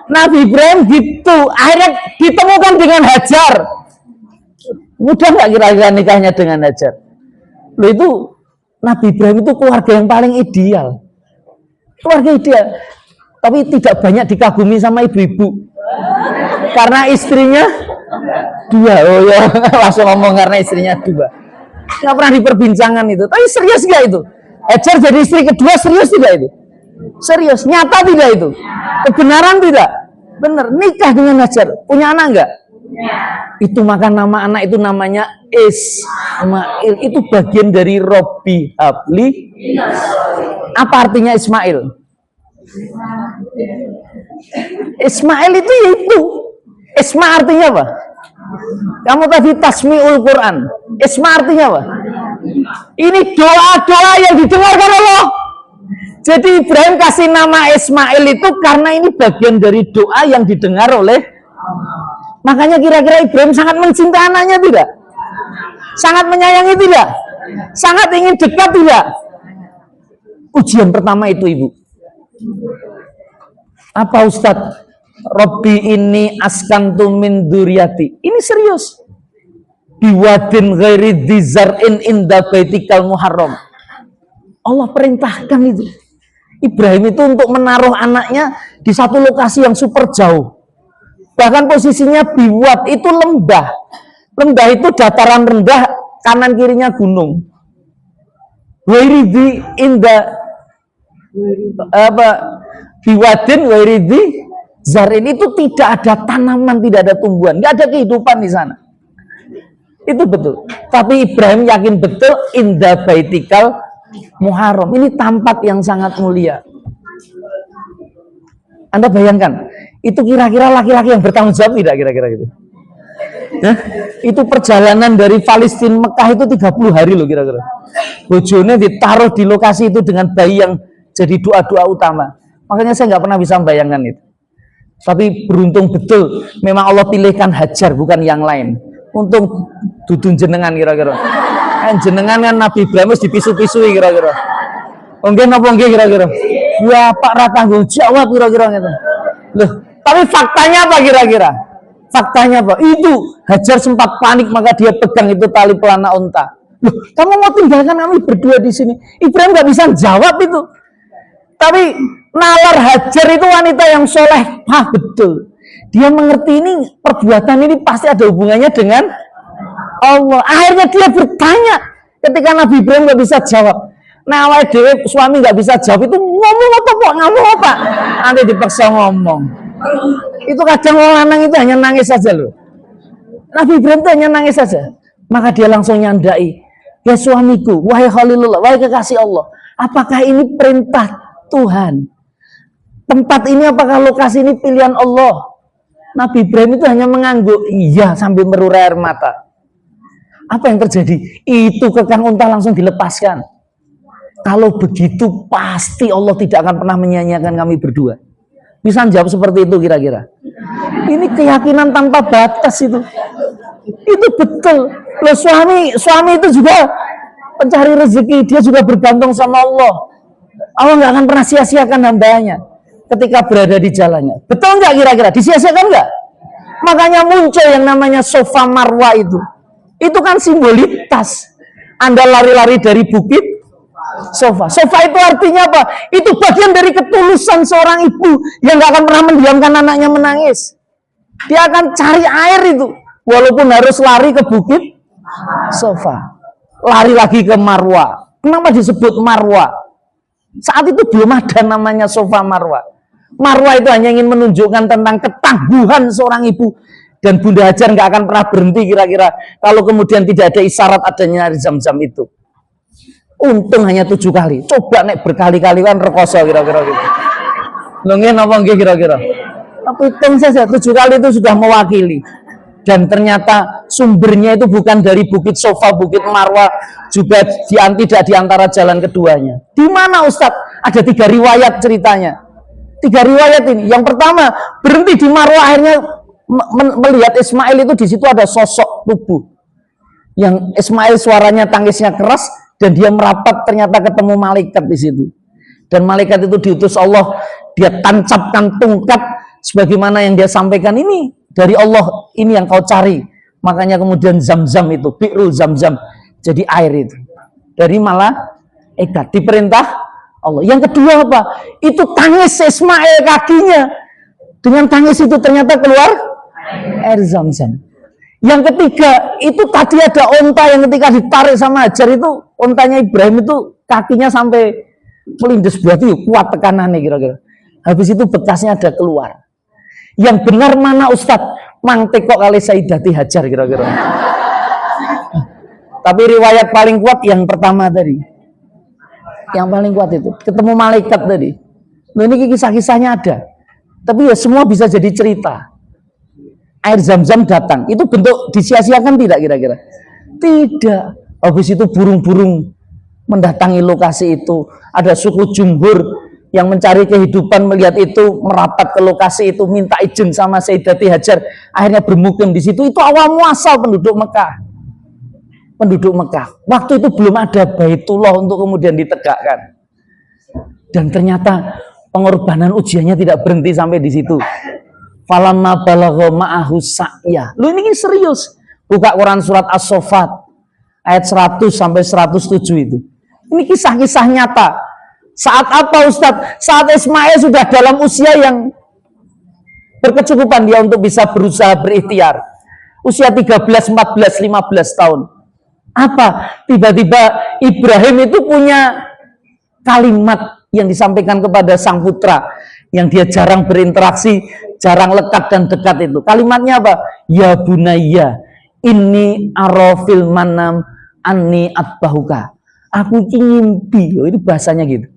Nabi Ibrahim gitu, akhirnya ditemukan dengan Hajar. Mudah nggak kira-kira nikahnya dengan Hajar? Loh itu Nabi Ibrahim itu keluarga yang paling ideal. Keluarga ideal. Tapi tidak banyak dikagumi sama ibu-ibu. Karena istrinya 2. Oh ya, langsung ngomong karena istrinya 2. Nggak pernah diperbincangkan itu. Tapi serius nggak itu? Hajar jadi istri kedua serius tidak itu? Serius, nyata tidak itu? Kebenaran tidak? Benar, nikah dengan Hajar. Punya anak nggak? Itu maka nama anak itu namanya Ismail. Itu bagian dari Robbi Habli. Apa artinya Ismail? Ismail itu Isma artinya apa? Kamu tadi tasmiul Quran. Isma artinya apa? Ini doa-doa yang didengarkan Allah. Jadi Ibrahim kasih nama Ismail itu karena ini bagian dari doa yang didengar oleh. Makanya kira-kira Ibrahim sangat mencintai anaknya tidak? Sangat menyayangi tidak? Sangat ingin dekat tidak? Ujian pertama itu ibu. Apa Ustadz? Robbi ini askantu min dzurriyyati. Ini serius. Biwadin ghairi dzar'in inda baitikal muharram. Allah perintahkan itu. Ibrahim itu untuk menaruh anaknya di satu lokasi yang super jauh. Bahkan posisinya biwat itu lembah. Lembah itu dataran rendah, kanan kirinya gunung. Ghairi inda biwadin ghairi Zarin itu tidak ada tanaman, tidak ada tumbuhan, nggak ada kehidupan di sana. Itu betul. Tapi Ibrahim yakin betul inda baitikal muharram. Ini tempat yang sangat mulia. Anda bayangkan, itu kira-kira laki-laki yang bertanggung jawab tidak kira-kira gitu? Nah, itu perjalanan dari Palestina Mekah itu 30 hari loh kira-kira. Bojone ditaruh di lokasi itu dengan bayi yang jadi doa-doa utama. Makanya saya nggak pernah bisa membayangkan itu. Tapi beruntung betul memang Allah pilihkan Hajar bukan yang lain. Untung dudun jenengan kira-kira. Jenengan kan Nabi Ibrahim harus dipisu-pisui kira-kira. Mungkin apa nggih kira-kira? Ya Pak ra tanggung jawab kira-kira gitu. Loh, tapi faktanya apa kira-kira? Faktanya apa? Itu Hajar sempat panik maka dia pegang itu tali pelana unta. Loh, kamu mau tinggalkan kami berdua di sini? Ibrahim nggak bisa jawab itu. Tapi nalar Hajar itu wanita yang soleh, betul. Dia mengerti ini perbuatan ini pasti ada hubungannya dengan Allah. Akhirnya dia bertanya ketika Nabi Ibrahim nggak bisa jawab. Nah, awal dewe suami nggak bisa jawab itu ngomong apa kok ngomong apa? Nanti dipaksa ngomong. Itu kadang orang lanang itu hanya nangis saja loh. Nabi Ibrahim itu hanya nangis saja. Maka dia langsung nyandai, ya suamiku, wahai Khalilullah, wahai kekasih Allah, apakah ini perintah Tuhan? Tempat ini apakah lokasi ini pilihan Allah? Nabi Ibrahim itu hanya mengangguk iya sambil merurai air mata. Apa yang terjadi? Itu kekang unta langsung dilepaskan. Kalau begitu pasti Allah tidak akan pernah menyia-nyiakan kami berdua. Bisa jawab seperti itu kira-kira? Ini keyakinan tanpa batas itu. Itu betul. Loh, suami itu juga pencari rezeki, dia juga bergantung sama Allah. Allah nggak akan pernah sia-siakan hambanya ketika berada di jalannya. Betul nggak kira-kira? Disia-siakan nggak? Makanya muncul yang namanya Sofa Marwa itu. Itu kan simbolitas. Anda lari-lari dari bukit Sofa. Sofa itu artinya apa? Itu bagian dari ketulusan seorang ibu yang nggak akan pernah mendiamkan anaknya menangis. Dia akan cari air itu, walaupun harus lari ke bukit Sofa. Lari lagi ke Marwa. Kenapa disebut Marwa? Saat itu belum ada namanya Sofa Marwa. Marwa itu hanya ingin menunjukkan tentang ketangguhan seorang ibu. Dan Bunda Hajar nggak akan pernah berhenti kira-kira kalau kemudian tidak ada isyarat adanya air Zam-Zam itu. Untung hanya 7 kali. Coba nek berkali-kali kan rekoso kira-kira gitu. Lho nggih napa nggih kira-kira? Tapi hitung saja 7 kali itu sudah mewakili. Dan ternyata sumbernya itu bukan dari Bukit Sofa, Bukit Marwah, juga tidak di antara jalan keduanya. Di mana Ustadz? Ada 3 riwayat ceritanya. 3 riwayat ini. Yang pertama, berhenti di Marwah, akhirnya melihat Ismail itu di situ ada sosok tubuh. Yang Ismail suaranya tangisnya keras dan dia merapat, ternyata ketemu malaikat di situ. Dan malaikat itu diutus Allah, dia tancapkan tongkat sebagaimana yang dia sampaikan, ini dari Allah, ini yang kau cari. Makanya kemudian Zam-Zam itu, Bi'rul Zam-Zam, jadi air itu. Dari malaikat, diperintah Allah. Yang kedua apa? Itu tangis Ismail kakinya. Dengan tangis itu ternyata keluar air Zam-Zam. Yang ketiga, itu tadi ada onta yang ketika ditarik sama Hajar itu, ontanya Ibrahim itu kakinya sampai melindes, berarti kuat tekanannya kira-kira. Habis itu bekasnya ada keluar. Yang benar mana Ustadz? Mang Teko kali Sayyidati Hajar kira-kira. Tapi riwayat paling kuat yang pertama tadi. Yang paling kuat itu ketemu malaikat tadi. Nah, ini kisah-kisahnya ada. Tapi ya semua bisa jadi cerita. Air Zam-Zam datang. Itu bentuk disia-siakan tidak kira-kira? Tidak. Habis itu burung-burung mendatangi lokasi itu. Ada suku Jumhur yang mencari kehidupan melihat itu, merapat ke lokasi itu, minta izin sama Sayyidati Hajar, akhirnya bermukim di situ. Itu awal muasal penduduk Mekah. Penduduk Mekah. Waktu itu belum ada Baitullah untuk kemudian ditegakkan. Dan ternyata pengorbanan ujiannya tidak berhenti sampai di situ. Falamma balagha ma'ahu sa'ya. Lu ini serius. Buka Quran surat As-Saffat ayat 100 sampai 107 itu. Ini kisah-kisah nyata. Saat apa Ustadz? Saat Ismail sudah dalam usia yang berkecukupan dia untuk bisa berusaha berikhtiar. Usia 13, 14, 15 tahun. Apa? Tiba-tiba Ibrahim itu punya kalimat yang disampaikan kepada sang putra yang dia jarang berinteraksi, jarang lekat dan dekat itu. Kalimatnya apa? Ya bunayya, inni arafil manam anni atbahuka. Aku ngimpi. Oh, ini bahasanya gitu.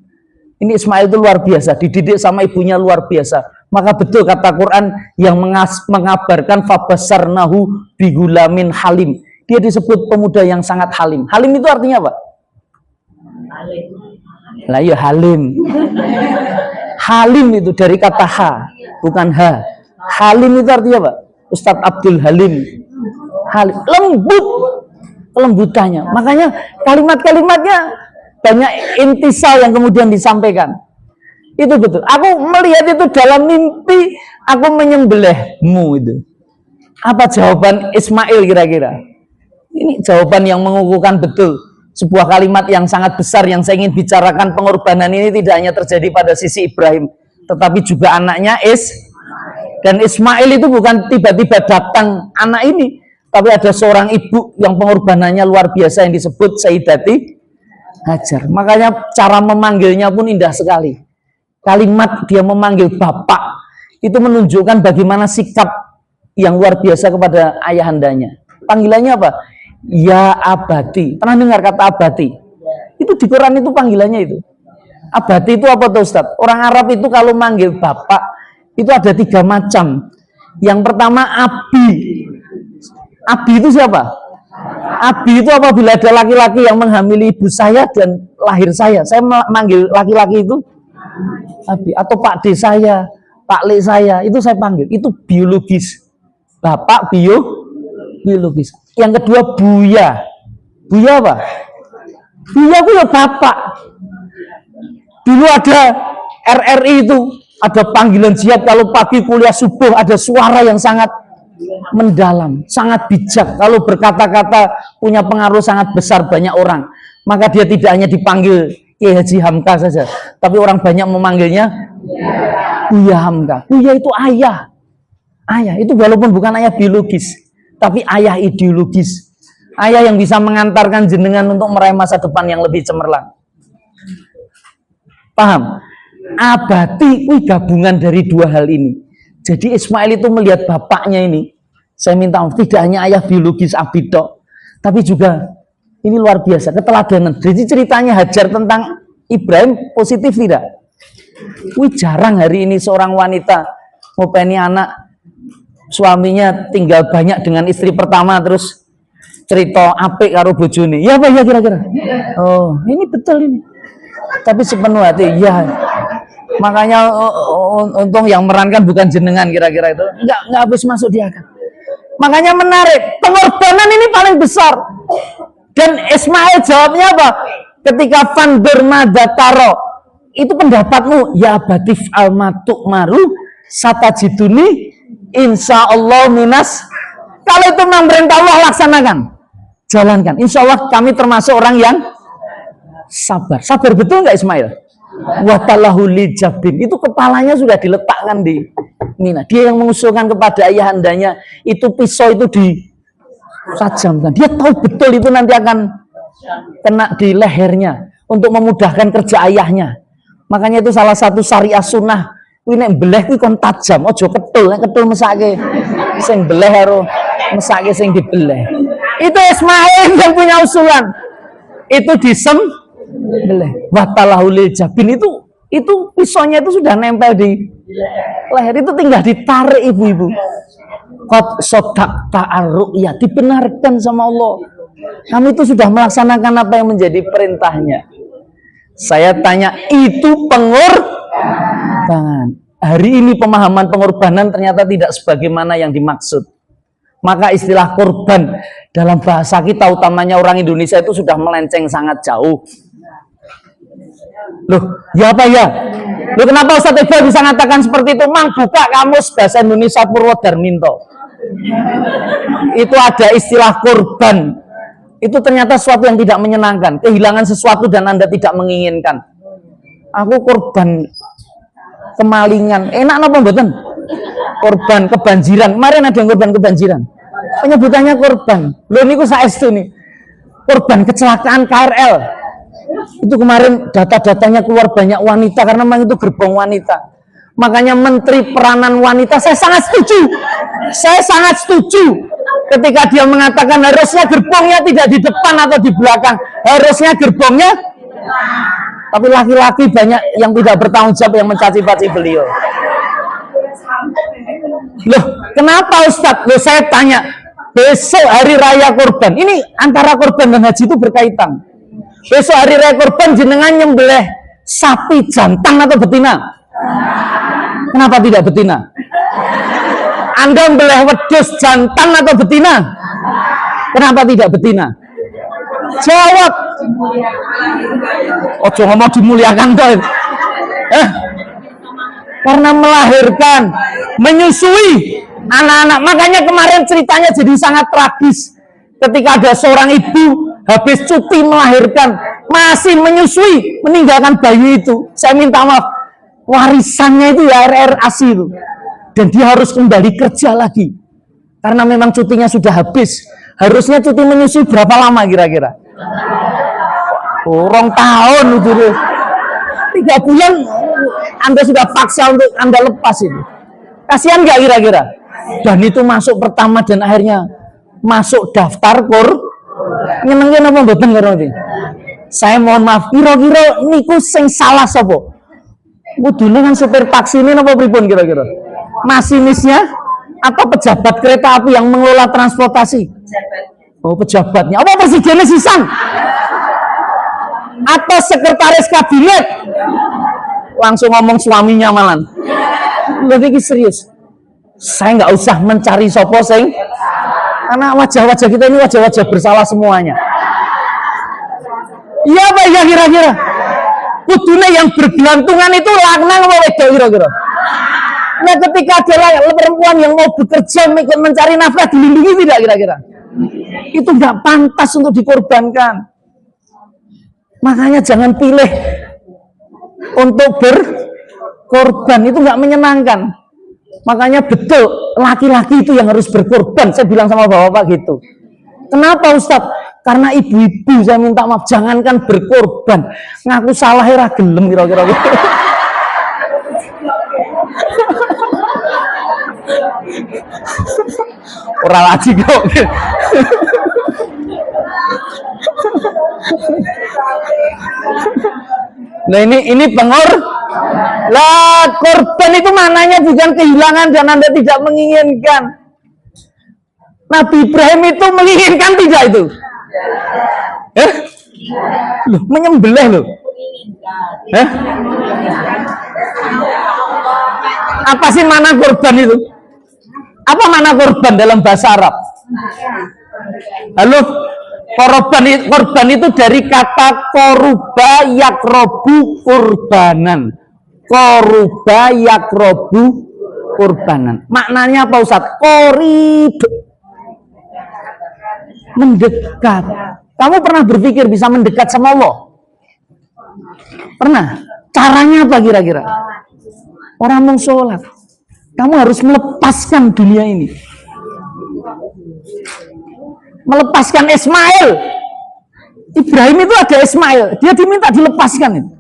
Ini Ismail itu luar biasa, dididik sama ibunya luar biasa. Maka betul kata Quran yang mengabarkan fabasarnahu bigulamin halim. Dia disebut pemuda yang sangat halim. Halim itu artinya apa? Lah ya halim. Halim itu dari kata ha, bukan ha. Halim itu artinya apa? Ustadz Abdul Halim. Halim, lembut, kelembutannya. Makanya kalimat-kalimatnya banyak intisal yang kemudian disampaikan. Itu betul. Aku melihat itu dalam mimpi, aku menyembelihmu itu. Apa jawaban Ismail kira-kira? Ini jawaban yang mengukuhkan betul. Sebuah kalimat yang sangat besar yang saya ingin bicarakan. Pengorbanan ini tidak hanya terjadi pada sisi Ibrahim, tetapi juga anaknya Dan Ismail itu bukan tiba-tiba datang anak ini, tapi ada seorang ibu yang pengorbanannya luar biasa yang disebut Sayyidati Hajar. Makanya cara memanggilnya pun indah sekali. Kalimat dia memanggil bapak itu menunjukkan bagaimana sikap yang luar biasa kepada ayahandanya. Panggilannya apa? Ya abadi. Pernah dengar kata abadi? Itu di Quran itu panggilannya itu. Abadi itu apa tuh Ustaz? Orang Arab itu kalau manggil bapak itu ada 3 macam. Yang pertama abi. Abi itu siapa? Abi itu apabila ada laki-laki yang menghamili ibu saya dan lahir saya manggil laki-laki itu Abi. Atau Pak D saya, Pak Le saya, itu saya panggil. Itu biologis. Bapak biologis. Yang kedua Buya. Buya apa? Buya itu ya bapak. Dulu ada RRI itu, ada panggilan jihad kalau pagi kuliah subuh, ada suara yang sangat mendalam, sangat bijak. Kalau berkata-kata punya pengaruh sangat besar banyak orang. Maka dia tidak hanya dipanggil Kiai Haji Hamka saja, tapi orang banyak memanggilnya Buya Hamka. Buya itu ayah. Ayah itu walaupun bukan ayah biologis, tapi ayah ideologis. Ayah yang bisa mengantarkan jenengan untuk meraih masa depan yang lebih cemerlang. Paham? Abadi itu gabungan dari 2 hal ini. Jadi Ismail itu melihat bapaknya ini. Saya minta tidak hanya ayah biologis Abidok, tapi juga Ini luar biasa, keteladanan. Jadi ceritanya Hajar tentang Ibrahim positif tidak? Wih, jarang hari ini seorang wanita ngopeni anak, suaminya tinggal banyak dengan istri pertama terus cerita apik karo bojone. Ya apa ya kira-kira? Oh, ini betul ini. Tapi sepenuh hati, ya. Makanya untung yang merankan bukan jenengan kira-kira itu. Enggak habis masuk di akal. Makanya menarik, pengorbanan ini paling besar. Dan Ismail jawabnya apa? Ketika fandur madataro, itu pendapatmu, ya batif almatuk maru satajiduni insya Allah minas. Kalau itu memang perintah Allah, laksanakan, jalankan. Insya Allah kami termasuk orang yang sabar. Sabar betul nggak Ismail? Watalahu lijabin, itu kepalanya sudah diletakkan di Mina. Dia yang mengusulkan kepada ayahandanya, itu pisau itu ditajamkan. Dia tahu betul itu nanti akan kena di lehernya untuk memudahkan kerja ayahnya. Makanya itu salah satu syariah sunnah. Ini beleh itu kon tajam, ojo ketul, ketul mesake. Sing beleh karo mesake sing dibeleh. Itu Ismail yang punya usulan. Itu disembelih. Watalahul jabin, itu pisaunya itu sudah nempel di leher, itu tinggal ditarik ibu-ibu. Qad sadaqta ar-ru'ya, dibenarkan sama Allah. Kami itu sudah melaksanakan apa yang menjadi perintahnya. Saya tanya, itu pengorbanan. Hari ini pemahaman pengorbanan ternyata tidak sebagaimana yang dimaksud. Maka istilah korban dalam bahasa kita, utamanya orang Indonesia, itu sudah melenceng sangat jauh. Loh, ya apa ya? Loh, kenapa Ustaz Iqbal bisa mengatakan seperti itu? Mang, buka kamus bahasa Indonesia Purwodarminto. Itu ada istilah korban. Itu ternyata sesuatu yang tidak menyenangkan, kehilangan sesuatu dan Anda tidak menginginkan. Aku korban kemalingan, enak apa mboten? Korban kebanjiran. Kemarin ada yang korban kebanjiran. Penyebutannya korban. Loh niku saestu nih. Korban kecelakaan KRL. Itu kemarin data-datanya keluar banyak wanita karena memang itu gerbong wanita. Makanya Menteri Peranan Wanita, saya sangat setuju. Saya sangat setuju ketika dia mengatakan harusnya gerbongnya tidak di depan atau di belakang, harusnya gerbongnya. Tapi laki-laki banyak yang tidak bertanggung jawab yang mencaci-caci beliau. Loh, kenapa Ustadz? Loh, saya tanya, besok hari raya kurban, ini antara kurban dan haji itu berkaitan. Besok hari raya kurban jenengan nyembelih sapi jantan atau betina? Kenapa tidak betina? Anda membelih wedhus jantan atau betina? Kenapa tidak betina? Jawab. Ojo ngomong dimuliakan toh. Karena melahirkan, menyusui anak-anak. Makanya kemarin ceritanya jadi sangat tragis. Ketika ada seorang ibu habis cuti melahirkan, masih menyusui, meninggalkan bayi itu. Saya minta maaf, warisannya itu ya RR ASI itu. Dan dia harus kembali kerja lagi. Karena memang cutinya sudah habis. Harusnya cuti menyusui berapa lama kira-kira? Orang tahun itu. 3 bulan Anda sudah paksa untuk Anda lepas itu. Kasihan nggak kira-kira? Dan itu masuk pertama dan akhirnya masuk daftar nyenengin apa mboten karo iki. Saya mohon maaf, kira-kira niku sing salah sapa? Kudune kan supir taksi ini napa pripun kira-kira? Masinisnya atau pejabat kereta api yang mengelola transportasi? Oh, pejabatnya. Apa presidennya sisan? Atau sekretaris kabinet? Langsung ngomong suaminya malan. Berarti ini serius. Saya nggak usah mencari sopo sing, karena wajah-wajah kita ini wajah-wajah bersalah semuanya. Iya apa ya kira-kira? Kudune yang bergelantungan itu lanang apa wedok kira-kira? Nah, ketika ada perempuan yang mau bekerja mencari nafkah, dilindungi tidak kira-kira? Itu nggak pantas untuk dikorbankan. Makanya jangan pilih untuk berkorban, itu nggak menyenangkan. Makanya betul, laki-laki itu yang harus berkorban. Saya bilang sama bapak-bapak gitu. Kenapa Ustadz? Karena ibu-ibu, saya minta maaf, jangankan berkorban, ngaku salah era gelem kira-kira. Ora lagi kok. Nah ini lah korban itu mananya bukan kehilangan dan Anda tidak menginginkan. Nabi Ibrahim itu menginginkan tidak itu? Loh, menyembelih loh. Apa sih mana korban itu? Apa mana korban dalam bahasa Arab? Halo, korban itu dari kata koruba yakrobu kurbanan. Koruba yakrobu kurbanan. Maknanya apa Ustaz? Korib, mendekat. Kamu pernah berpikir bisa mendekat sama Allah? Pernah? Caranya apa kira-kira? Orang mau sholat, kamu harus melepaskan dunia ini, melepaskan Ismail. Ibrahim itu ada Ismail, dia diminta dilepaskan itu.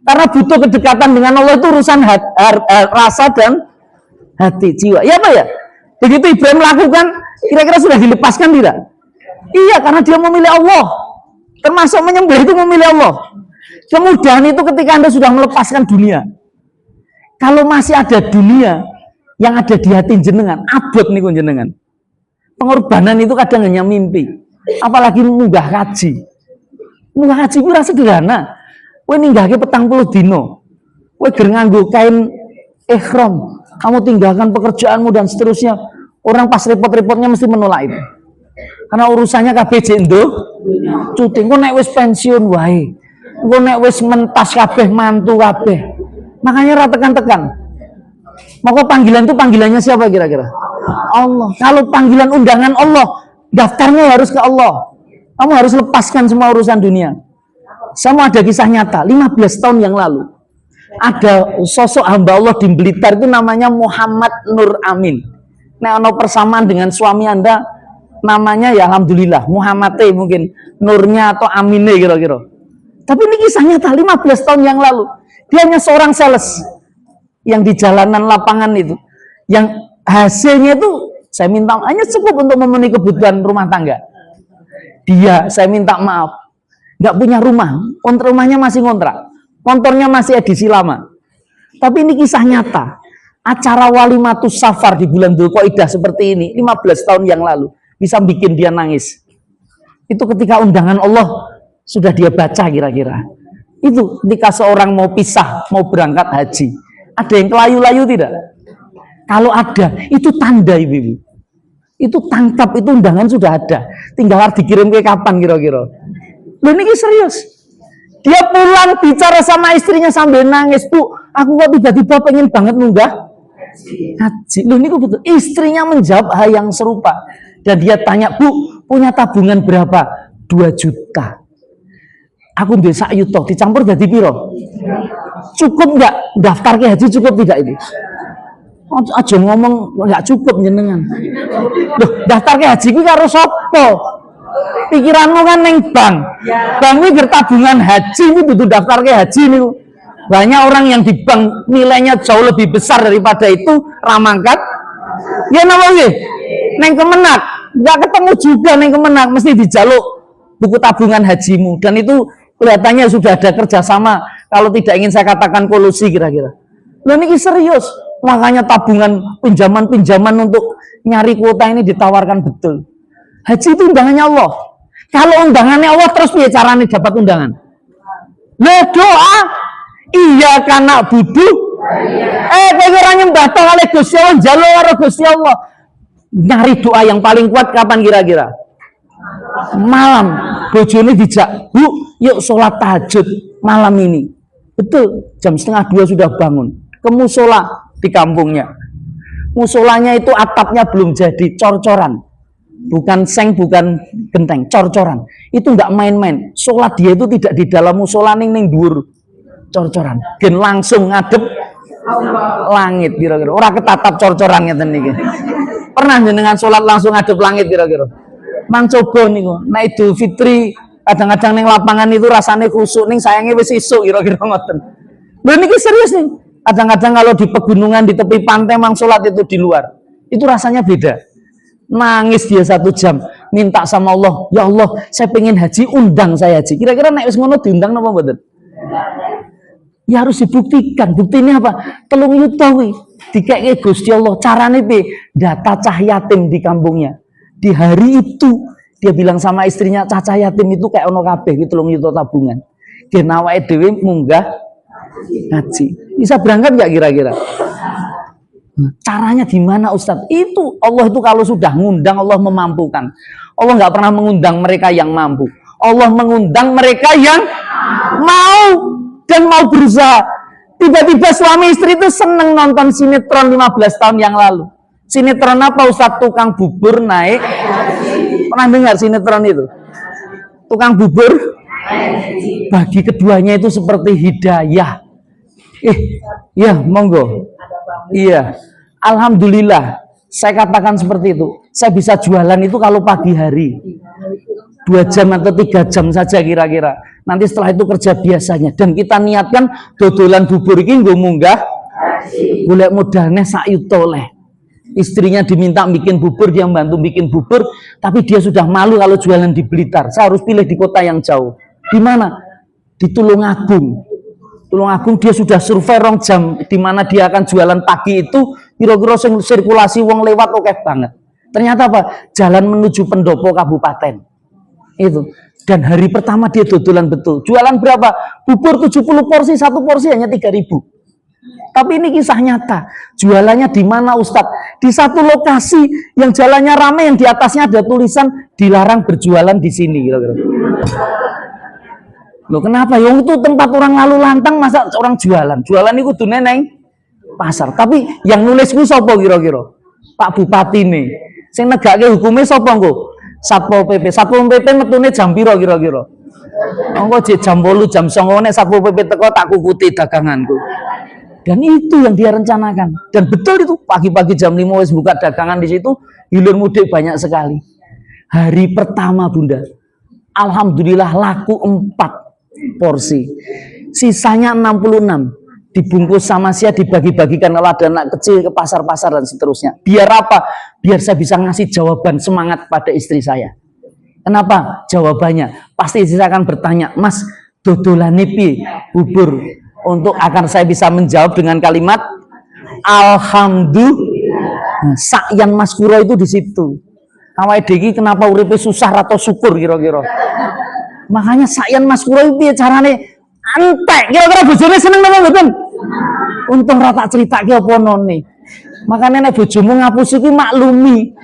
Karena butuh kedekatan dengan Allah itu urusan rasa dan hati, jiwa. Ya apa ya? Begitu Ibrahim lakukan, kira-kira sudah dilepaskan tidak? Iya, karena dia memilih Allah. Termasuk menyembelih itu memilih Allah. Kemudian itu ketika Anda sudah melepaskan dunia. Kalau masih ada dunia yang ada di hati jenengan, abot nih jenengan. Pengorbanan itu kadang hanya mimpi. Apalagi munggah haji. Munggah haji itu sederhana. Kowe ninggahke 40 dino. Kowe ger nganggo kain ihram. Kamu tinggalkan pekerjaanmu dan seterusnya. Orang pas repot-repotnya mesti menolak itu. Karena urusannya kabeh jendo cuti. Engko nek wis pensiun wae. Engko nek wis mentas kabeh mantu kabeh. Makanya tekan-tekan. Maka panggilan itu panggilannya siapa kira-kira? Allah. Kalau panggilan undangan Allah, daftarnya harus ke Allah. Kamu harus lepaskan semua urusan dunia. Sama ada kisah nyata, 15 tahun yang lalu. Ada sosok hamba Allah di Blitar itu namanya Muhammad Nur Amin. Nah, ono persamaan dengan suami Anda, namanya ya alhamdulillah, Muhammad mungkin, Nurnya atau Aminnya kira-kira. Tapi ini kisah nyata, 15 tahun yang lalu. Dia hanya seorang sales yang di jalanan lapangan itu, yang hasilnya itu saya minta hanya cukup untuk memenuhi kebutuhan rumah tangga. Dia, saya minta maaf, nggak punya rumah, rumahnya masih ngontrak, kontornya masih edisi lama. Tapi ini kisah nyata. Acara Walimatus Safar di bulan Dzulqa'dah seperti ini, 15 tahun yang lalu, bisa bikin dia nangis. Itu ketika undangan Allah sudah dia baca kira-kira. Itu ketika seorang mau pisah, mau berangkat haji. Ada yang kelayu-layu tidak? Kalau ada, itu tanda ibu-ibu. Itu tangkap, itu undangan sudah ada. Tinggal dikirim ke kapan kira-kira. Loh ini serius. Dia pulang bicara sama istrinya sambil nangis. Bu, aku kok tiba-tiba pengen banget munggah haji. Loh ini betul. Istrinya menjawab hal yang serupa. Dan dia tanya, Bu, punya tabungan berapa? 2 juta. Aku duwe sak yuto dicampur jadi piro? Cukup nggak daftar ke haji, cukup tidak itu? Aja ngomong nggak cukup jenengan. Loh, daftar ke haji ku karo sapa? Pikiranmu kan neng bank. Bank ini bertabungan haji ini butuh daftar ke haji nih. Banyak orang yang di bank nilainya jauh lebih besar daripada itu ramangkat. Ya namanya neng Kemenak nggak ketemu juga neng Kemenak, mesti dijaluk buku tabungan hajimu, dan itu kelihatannya sudah ada kerjasama. Kalau tidak ingin saya katakan kolusi kira-kira. Loh ini serius. Makanya tabungan pinjaman untuk nyari kuota ini ditawarkan betul. Haji itu undangannya Allah. Kalau undangannya Allah terus ya caranya dapat undangan. Loh doa. Iya karena budu. Orang nyembah oleh Gusti Allah, jalur karo Gusti Allah. Nyari doa yang paling kuat kapan kira-kira? Malam. Bojone dijak, Bu, yuk sholat tahajud malam ini. Betul, jam 1:30 sudah bangun. Ke musola di kampungnya. Musolanya itu atapnya belum jadi, cor-coran. Bukan seng, bukan genteng, cor-coran. Itu enggak main-main. Sholat dia itu tidak di dalam musola ning dhuwur. Cor-coran. Gen langsung ngadep langit kira-kira. Ora ketatap cor-coran ngeten niki. Pernah jenengan sholat langsung ngadep langit kira-kira? Mang coba niku. Nek Idul Fitri kadang-kadang ning lapangan itu rasane khusuk, ning sayangnya wis isuk kira-kira ngoten. Lho niki serius nih. Kadang-kadang kalau di pegunungan di tepi pantai mang salat itu di luar. Itu rasanya beda. Nangis dia 1 jam, minta sama Allah, ya Allah, saya pengen haji, undang saya haji. Kira-kira nek wis ngono diundang napa mboten? Ya harus dibuktikan. Buktinya apa? 3 yuta wi. Dikeke Gusti Allah. Carane piye? Data cah yatim di kampungnya. Di hari itu dia bilang sama istrinya, cah yatim itu kayak ono kabeh 3 yuta tabungan. Gen awake dhewe munggah ngaji. Bisa berangkat nggak kira-kira? Caranya gimana Ustadz? Itu Allah itu kalau sudah ngundang, Allah memampukan. Allah nggak pernah mengundang mereka yang mampu. Allah mengundang mereka yang mau dan mau berusaha. Tiba-tiba suami istri itu seneng nonton sinetron 15 tahun yang lalu. Sinetron apa Ustadz? Tukang bubur naik. Pernah dengar sinetron itu? Tukang bubur. Bagi keduanya itu seperti hidayah. Ya monggo. Iya. Alhamdulillah. Saya katakan seperti itu. Saya bisa jualan itu kalau pagi hari. 2 jam atau 3 jam saja kira-kira. Nanti setelah itu kerja biasanya. Dan kita niatkan dodolan bubur ini nggo munggah. Golek modalnya sak yuta leh. Istrinya diminta bikin bubur, dia bantu bikin bubur, tapi dia sudah malu kalau jualan di Blitar. Saya harus pilih di kota yang jauh. Di mana? Di Tulungagung. Tulungagung dia sudah survei 2 jam di mana dia akan jualan pagi itu, kira-kira sirkulasi wong lewat oke banget. Ternyata apa? Jalan menuju pendopo kabupaten. Itu. Dan hari pertama dia dodolan betul. Jualan berapa? Bubur 70 porsi, 1 porsi hanya 3.000. Tapi ini kisah nyata. Jualannya di mana Ustadz? Di satu lokasi yang jalannya ramai, yang di atasnya ada tulisan dilarang berjualan di sini. Kira-kira. Loh kenapa? Yang itu tempat orang lalu lantang, masa orang jualan? Jualan itu kudu neng pasar. Tapi yang nulis ku sapa kira-kira? Pak Bupati nih. Sing negake hukume sapa engko? Satpol PP. Satpol PP metune jam piro kira-kira? Engko jam 8 jam 9 nek Satpol PP teko tak kukuti daganganku. Dan itu yang dia rencanakan. Dan betul itu pagi-pagi jam 5 wis buka dagangan di situ, hilir mudik banyak sekali. Hari pertama Bunda, alhamdulillah laku 4 porsi. Sisanya 66 dibungkus sama saya, dibagi-bagikan kalau ada anak kecil ke pasar-pasar dan seterusnya. Biar apa? Biar saya bisa ngasih jawaban semangat pada istri saya. Kenapa? Jawabannya pasti istri saya akan bertanya, Mas, dodolan nipi bubur, untuk akan saya bisa menjawab dengan kalimat alhamdulillah. Sakyan Mas Kuro itu di situ. Awake dhewe kenapa uripe susah atau syukur kira-kira. Makanya sakyan Mas Kuro itu carane antek. Kira-kira bojone seneng napa mboten? Untung ra tak critake apa none. Makanya nek bojomu ngapus iki maklumi.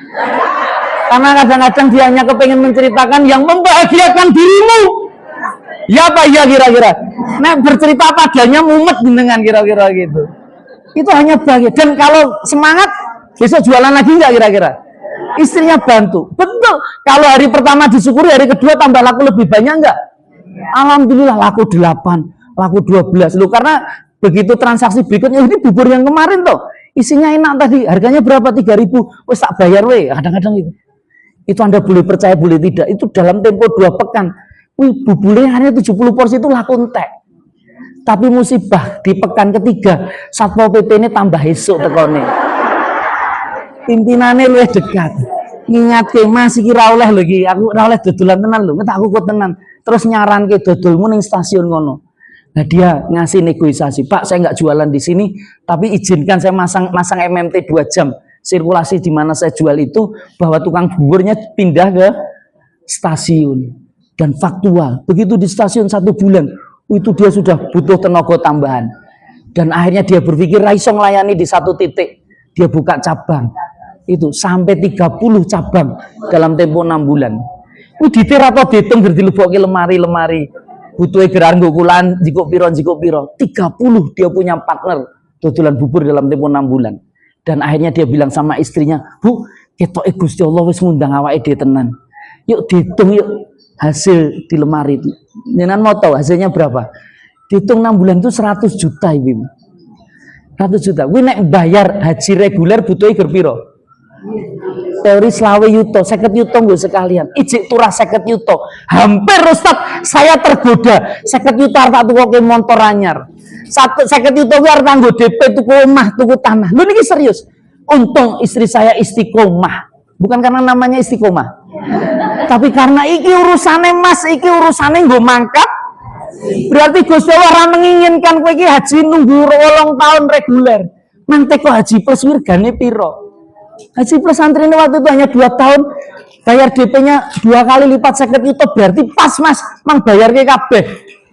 Karena kadang-kadang dia hanya kepengen menceritakan yang membahagiakan dirimu. Ya Pak, iya kira-kira. Nah bercerita padanya mumet dengan kira-kira gitu. Itu hanya bahagia. Dan kalau semangat, besok jualan lagi nggak kira-kira? Istrinya bantu. Betul. Kalau hari pertama disyukuri, hari kedua tambah laku lebih banyak nggak? Alhamdulillah laku 8, laku 12. Loh, karena begitu transaksi berikutnya, ini bubur yang kemarin toh. Isinya enak tadi. Harganya berapa? 3.000. Wes tak bayar weh. Kadang-kadang gitu. Itu Anda boleh percaya, boleh tidak. Itu dalam tempo 2 pekan. Wih, bubulnya hanya 70 porsi itu laku entek. Tapi musibah di pekan ketiga, Satpol PP ini tambah esuk tekone. Pimpinannya luwih dekat. Ngingatke Mas iki ra oleh lho iki, aku ra oleh dodolan tenan lho, ngetak aku kok tenan. Terus nyaranke dodolmu ning stasiun ngono. Nah dia ngasih negosiasi, Pak saya nggak jualan di sini, tapi izinkan saya masang MMT 2 jam. Sirkulasi di mana saya jual itu, bahwa tukang buburnya pindah ke stasiun. Dan faktual, begitu di stasiun 1 bulan, itu dia sudah butuh tenaga tambahan. Dan akhirnya dia berpikir raiso melayani di 1 titik, dia buka cabang. Itu sampai 30 cabang dalam tempo 6 bulan. Udite ra tau diitung ger dilebokke lemari-lemari. Butuhe geran gokulan jiko piro 30 dia punya partner dodolan bubur dalam tempo 6 bulan. Dan akhirnya dia bilang sama istrinya, Bu, ketoke Gusti Allah wis ngundang awake dhewe tenan. Yuk dihitung yuk hasil di lemari itu. Jenengan mau tahu hasilnya berapa? Dihitung 6 bulan itu 100 juta Ibu. 100 juta. Kuwi nek bayar haji reguler butuhe ger piro? Teori selawe yuto, 50 yuto gue sekalian. Ijik turah 50 yuto. Hampir Ustaz, saya tergoda. 50 yuto arep tak tukoke motor anyar. 50 yuto gue arep nganggo DP tuku omah, tuku tanah. Lho niki serius. Untung istri saya istiqomah. Bukan karena namanya istiqomah. Tapi karena iki urusane Mas, iki urusane nggo mangkat Berarti Gusti Allah menginginkan kowe iki haji nunggu 8 tahun reguler. Nanti kok haji plus wirgane piro? Haji plus santri ini waktu itu hanya 2 tahun, bayar DP-nya 2 kali lipat 50 juta, berarti pas Mas, mang bayar ke kabeh.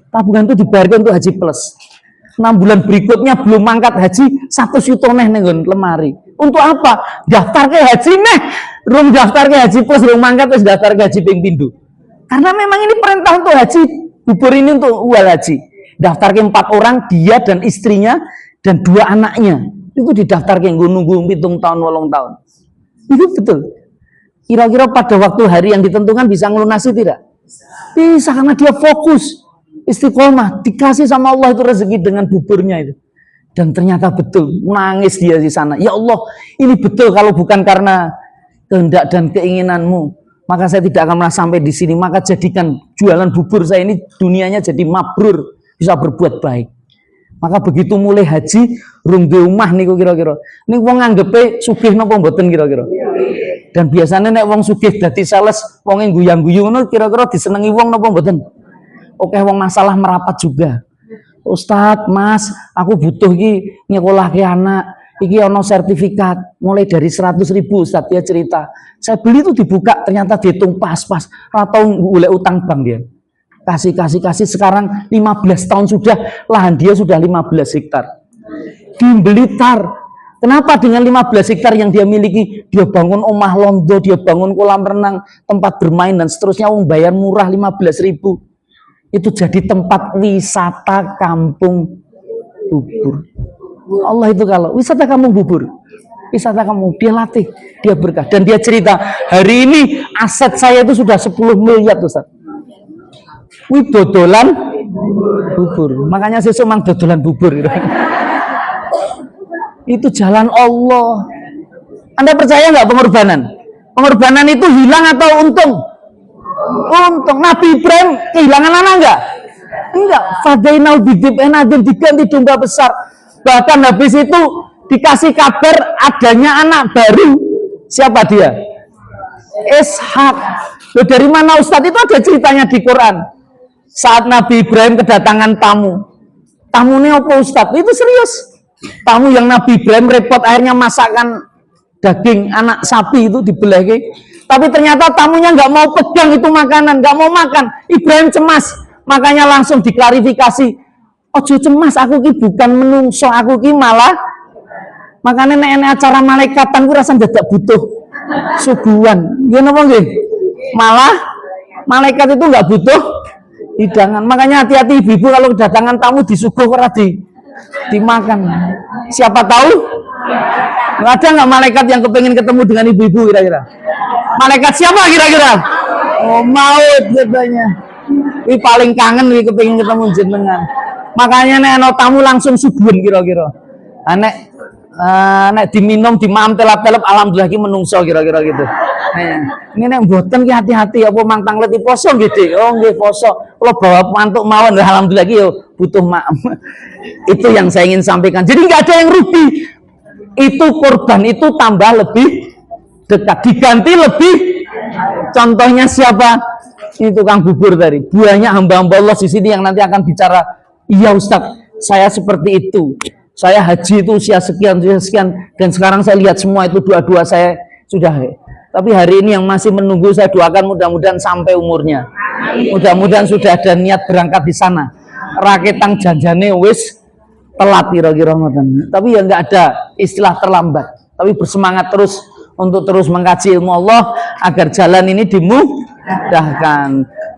Tabungan itu dibayarkan untuk haji plus. 6 bulan berikutnya belum mangkat haji 1 juta neh ning lemari. Untuk apa? Daftar ke haji neh. Rum daftar ke haji plus, rum mangkat terus daftar ke haji ping pindho. Karena memang ini perintah untuk haji, bubur ini untuk ual haji. Daftar ke 4 orang, dia dan istrinya dan 2 anaknya. Itu didaftar ke nunggu 7 tahun 8 tahun. Itu betul. Kira-kira pada waktu hari yang ditentukan bisa ngelunasi tidak? Bisa, karena dia fokus. Istiqomah, dikasih sama Allah itu rezeki dengan buburnya itu. Dan ternyata betul, nangis dia di sana. Ya Allah, ini betul, kalau bukan karena kehendak dan keinginanmu, maka saya tidak akan pernah sampai di sini. Maka jadikan jualan bubur saya ini dunianya jadi mabrur, bisa berbuat baik. Maka begitu mulai haji, rung di omah niku kira-kira. Niku wong nganggepe sugih napa mboten kira-kira. Dan biasanya nek wong sugih dadi sales, wong guyang-guyu ngono kira-kira disenengi wong napa mboten. Oke, wong masalah merapat juga. Ustadz, Mas, aku butuh iki nyekolahke anak. Iki ono sertifikat mulai dari 100.000, Ustadz, dia cerita. Saya beli itu dibuka, ternyata dihitung pas-pas. Ratau golek utang bank dia. Kasih sekarang 15 tahun sudah, lahan dia sudah 15 hektar. Di Blitar. Kenapa dengan 15 hektar yang dia miliki, dia bangun omah londo, dia bangun kolam renang, tempat bermain dan seterusnya, bayar murah 15.000. Itu jadi tempat wisata kampung bubur. Allah itu kalau wisata kampung bubur, wisata kampung, dia latih, dia berkah. Dan dia cerita, hari ini aset saya itu sudah 10 miliar Ustaz. Wih, dodolan bubur. Makanya sesuk mang dodolan bubur gitu. Itu jalan Allah. Anda percaya nggak pengorbanan? Pengorbanan itu hilang atau untung? Untung. Nabi Ibrahim kehilangan anak enggak? Enggak. Fadainal bidib enadin, diganti domba besar. Bahkan habis itu dikasih kabar adanya anak baru. Siapa dia? Ishak. Loh, dari mana Ustadz? Itu ada ceritanya di Quran. Saat Nabi Ibrahim kedatangan tamu. Tamunya apa Ustadz? Itu serius. Tamu yang Nabi Ibrahim repot akhirnya masakkan daging anak sapi itu dibelah. Tapi ternyata tamunya nggak mau pegang itu makanan, nggak mau makan. Ibrahim cemas, makanya langsung diklarifikasi. Ojo cemas, aku ki bukan menungso, aku ki malah. Makanya nek acara malaikatan ku rasa dadak butuh suguhan. Gimana bang? Malah malaikat itu nggak butuh hidangan. Makanya hati-hati ibu-ibu kalau kedatangan tamu disuguh ora dimakan. Siapa tahu? Ada nggak malaikat yang kepengen ketemu dengan ibu-ibu kira-kira? Malaikat siapa kira-kira? Oh, maut katanya. Ini paling kangen nih kepengen ketemu jenengan. Makanya nek ana tamu langsung subuhan kira-kira. Nek diminum dimam telap-telap alhamdulillah ki menungso kira-kira gitu. Ini nek mboten ki hati-hati apa mangtang leti poso nggih, Dik. Oh nggih poso. Kalau bawa mantuk mawon alhamdulillah ki yo butuh maaf. Itu yang saya ingin sampaikan. Jadi nggak ada yang rugi. Itu korban itu tambah lebih dekat, diganti lebih. Contohnya siapa? Ini tukang bubur tadi. Banyak hamba-hamba Allah di sini yang nanti akan bicara, iya Ustadz, saya seperti itu. Saya haji itu usia sekian, dan sekarang saya lihat semua itu dua-dua saya sudah. Tapi hari ini yang masih menunggu saya doakan mudah-mudahan sampai umurnya. Mudah-mudahan sudah ada niat berangkat di sana. Raketang janjane wis telat kira-kira. Tapi ya nggak ada istilah terlambat. Tapi bersemangat terus untuk terus mengkaji ilmu Allah agar jalan ini dimudahkan.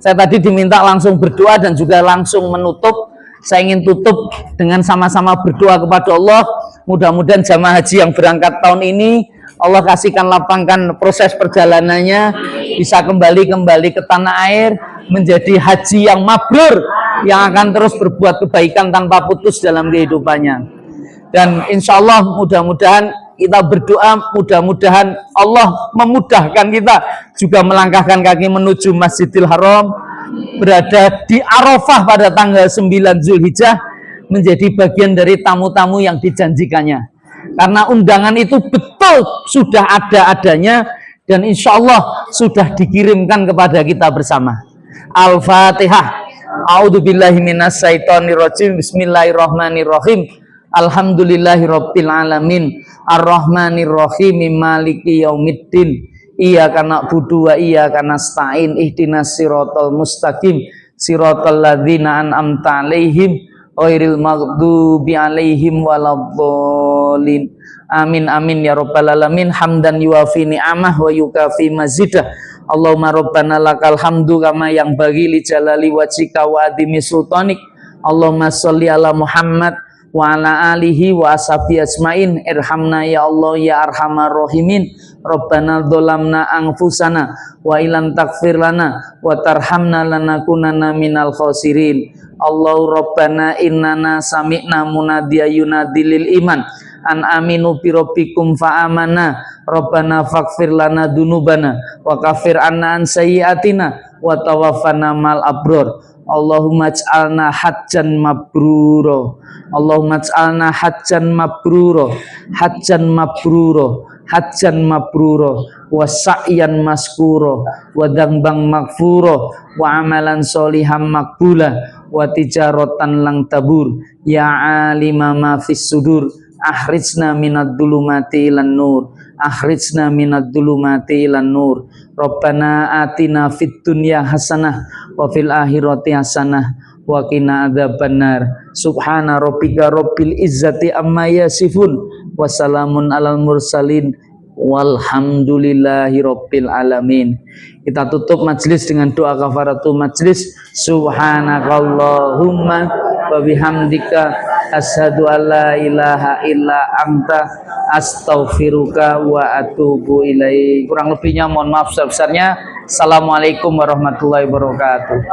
Saya tadi diminta langsung berdoa dan juga langsung menutup. Saya ingin tutup dengan sama-sama berdoa kepada Allah. Mudah-mudahan jamaah haji yang berangkat tahun ini Allah kasihkan lapangkan proses perjalanannya, bisa kembali ke tanah air, menjadi haji yang mabrur, yang akan terus berbuat kebaikan tanpa putus dalam kehidupannya. Dan insya Allah mudah-mudahan kita berdoa, mudah-mudahan Allah memudahkan kita juga melangkahkan kaki menuju Masjidil Haram, berada di Arafah pada tanggal 9 Zulhijjah, menjadi bagian dari tamu-tamu yang dijanjikannya. Karena undangan itu betul sudah ada adanya dan insya Allah sudah dikirimkan kepada kita bersama. Al-Fatihah. A'udzubillahi minasyaitonirrajim. Bismillahirrahmanirrahim. Alhamdulillahirabbil alamin. Arrahmanirrahim. Maliki yaumiddin. Iyyaka na'budu wa iyyaka nasta'in. Ihdinas siratal mustaqim. Siratal ladzina an'amta 'alaihim ghairil maghdubi 'alaihim waladdallin. Amin amin ya rabbal alamin. Hamdan yuafi ni'amah wa yukafi mazidah. Allahumma rabbana lakal hamdu kama yang bagi li jalali wajhika wa adimi sultanik. Allahumma sholli ala Muhammad wa ala alihi wa ashabi ajmain. Irhamna ya Allah ya arhamar rahimin. Rabbana dzalamna anfusana wa ilam taghfir lana wa tarhamna lanakunanna minal khasirin. Allahu rabbana innana sami'na munadiya yunadi lil iman an aminu bi rabbikum fa amanna. Rabbana faghfir lana dunubana wa kafir anna an sayyiatina wa tawaffana mal abror. Allahumma ij'alna hajjan mabrura. Allahumma ij'alna hajjan mabrura. Hajjan mabrura. Hajjan mabrura wa sa'yan maskura wa dzambang maghfura wa amalan sholihan maqbula wa tijaratan lang tabur. Ya alima ma fis sudur akhrijna minad dhulumati ilan nur. Akhrijna minad dhulumati ilan nur. Rabbana atina fid dunya hasanah wa fil akhirati hasanah wa qina adzabannar. Subhana rabbika rabbil izzati amma yasifun wa salamun alal mursalin walhamdulillahi rabbil alamin. Kita tutup majelis dengan doa kafaratul majelis. Subhanakallahumma wa bihamdika asyhadu an la ilaha illa anta astaghfiruka wa atubu ilaik. Kurang lebihnya mohon maaf sebesar-besarnya. Assalamualaikum warahmatullahi wabarakatuh.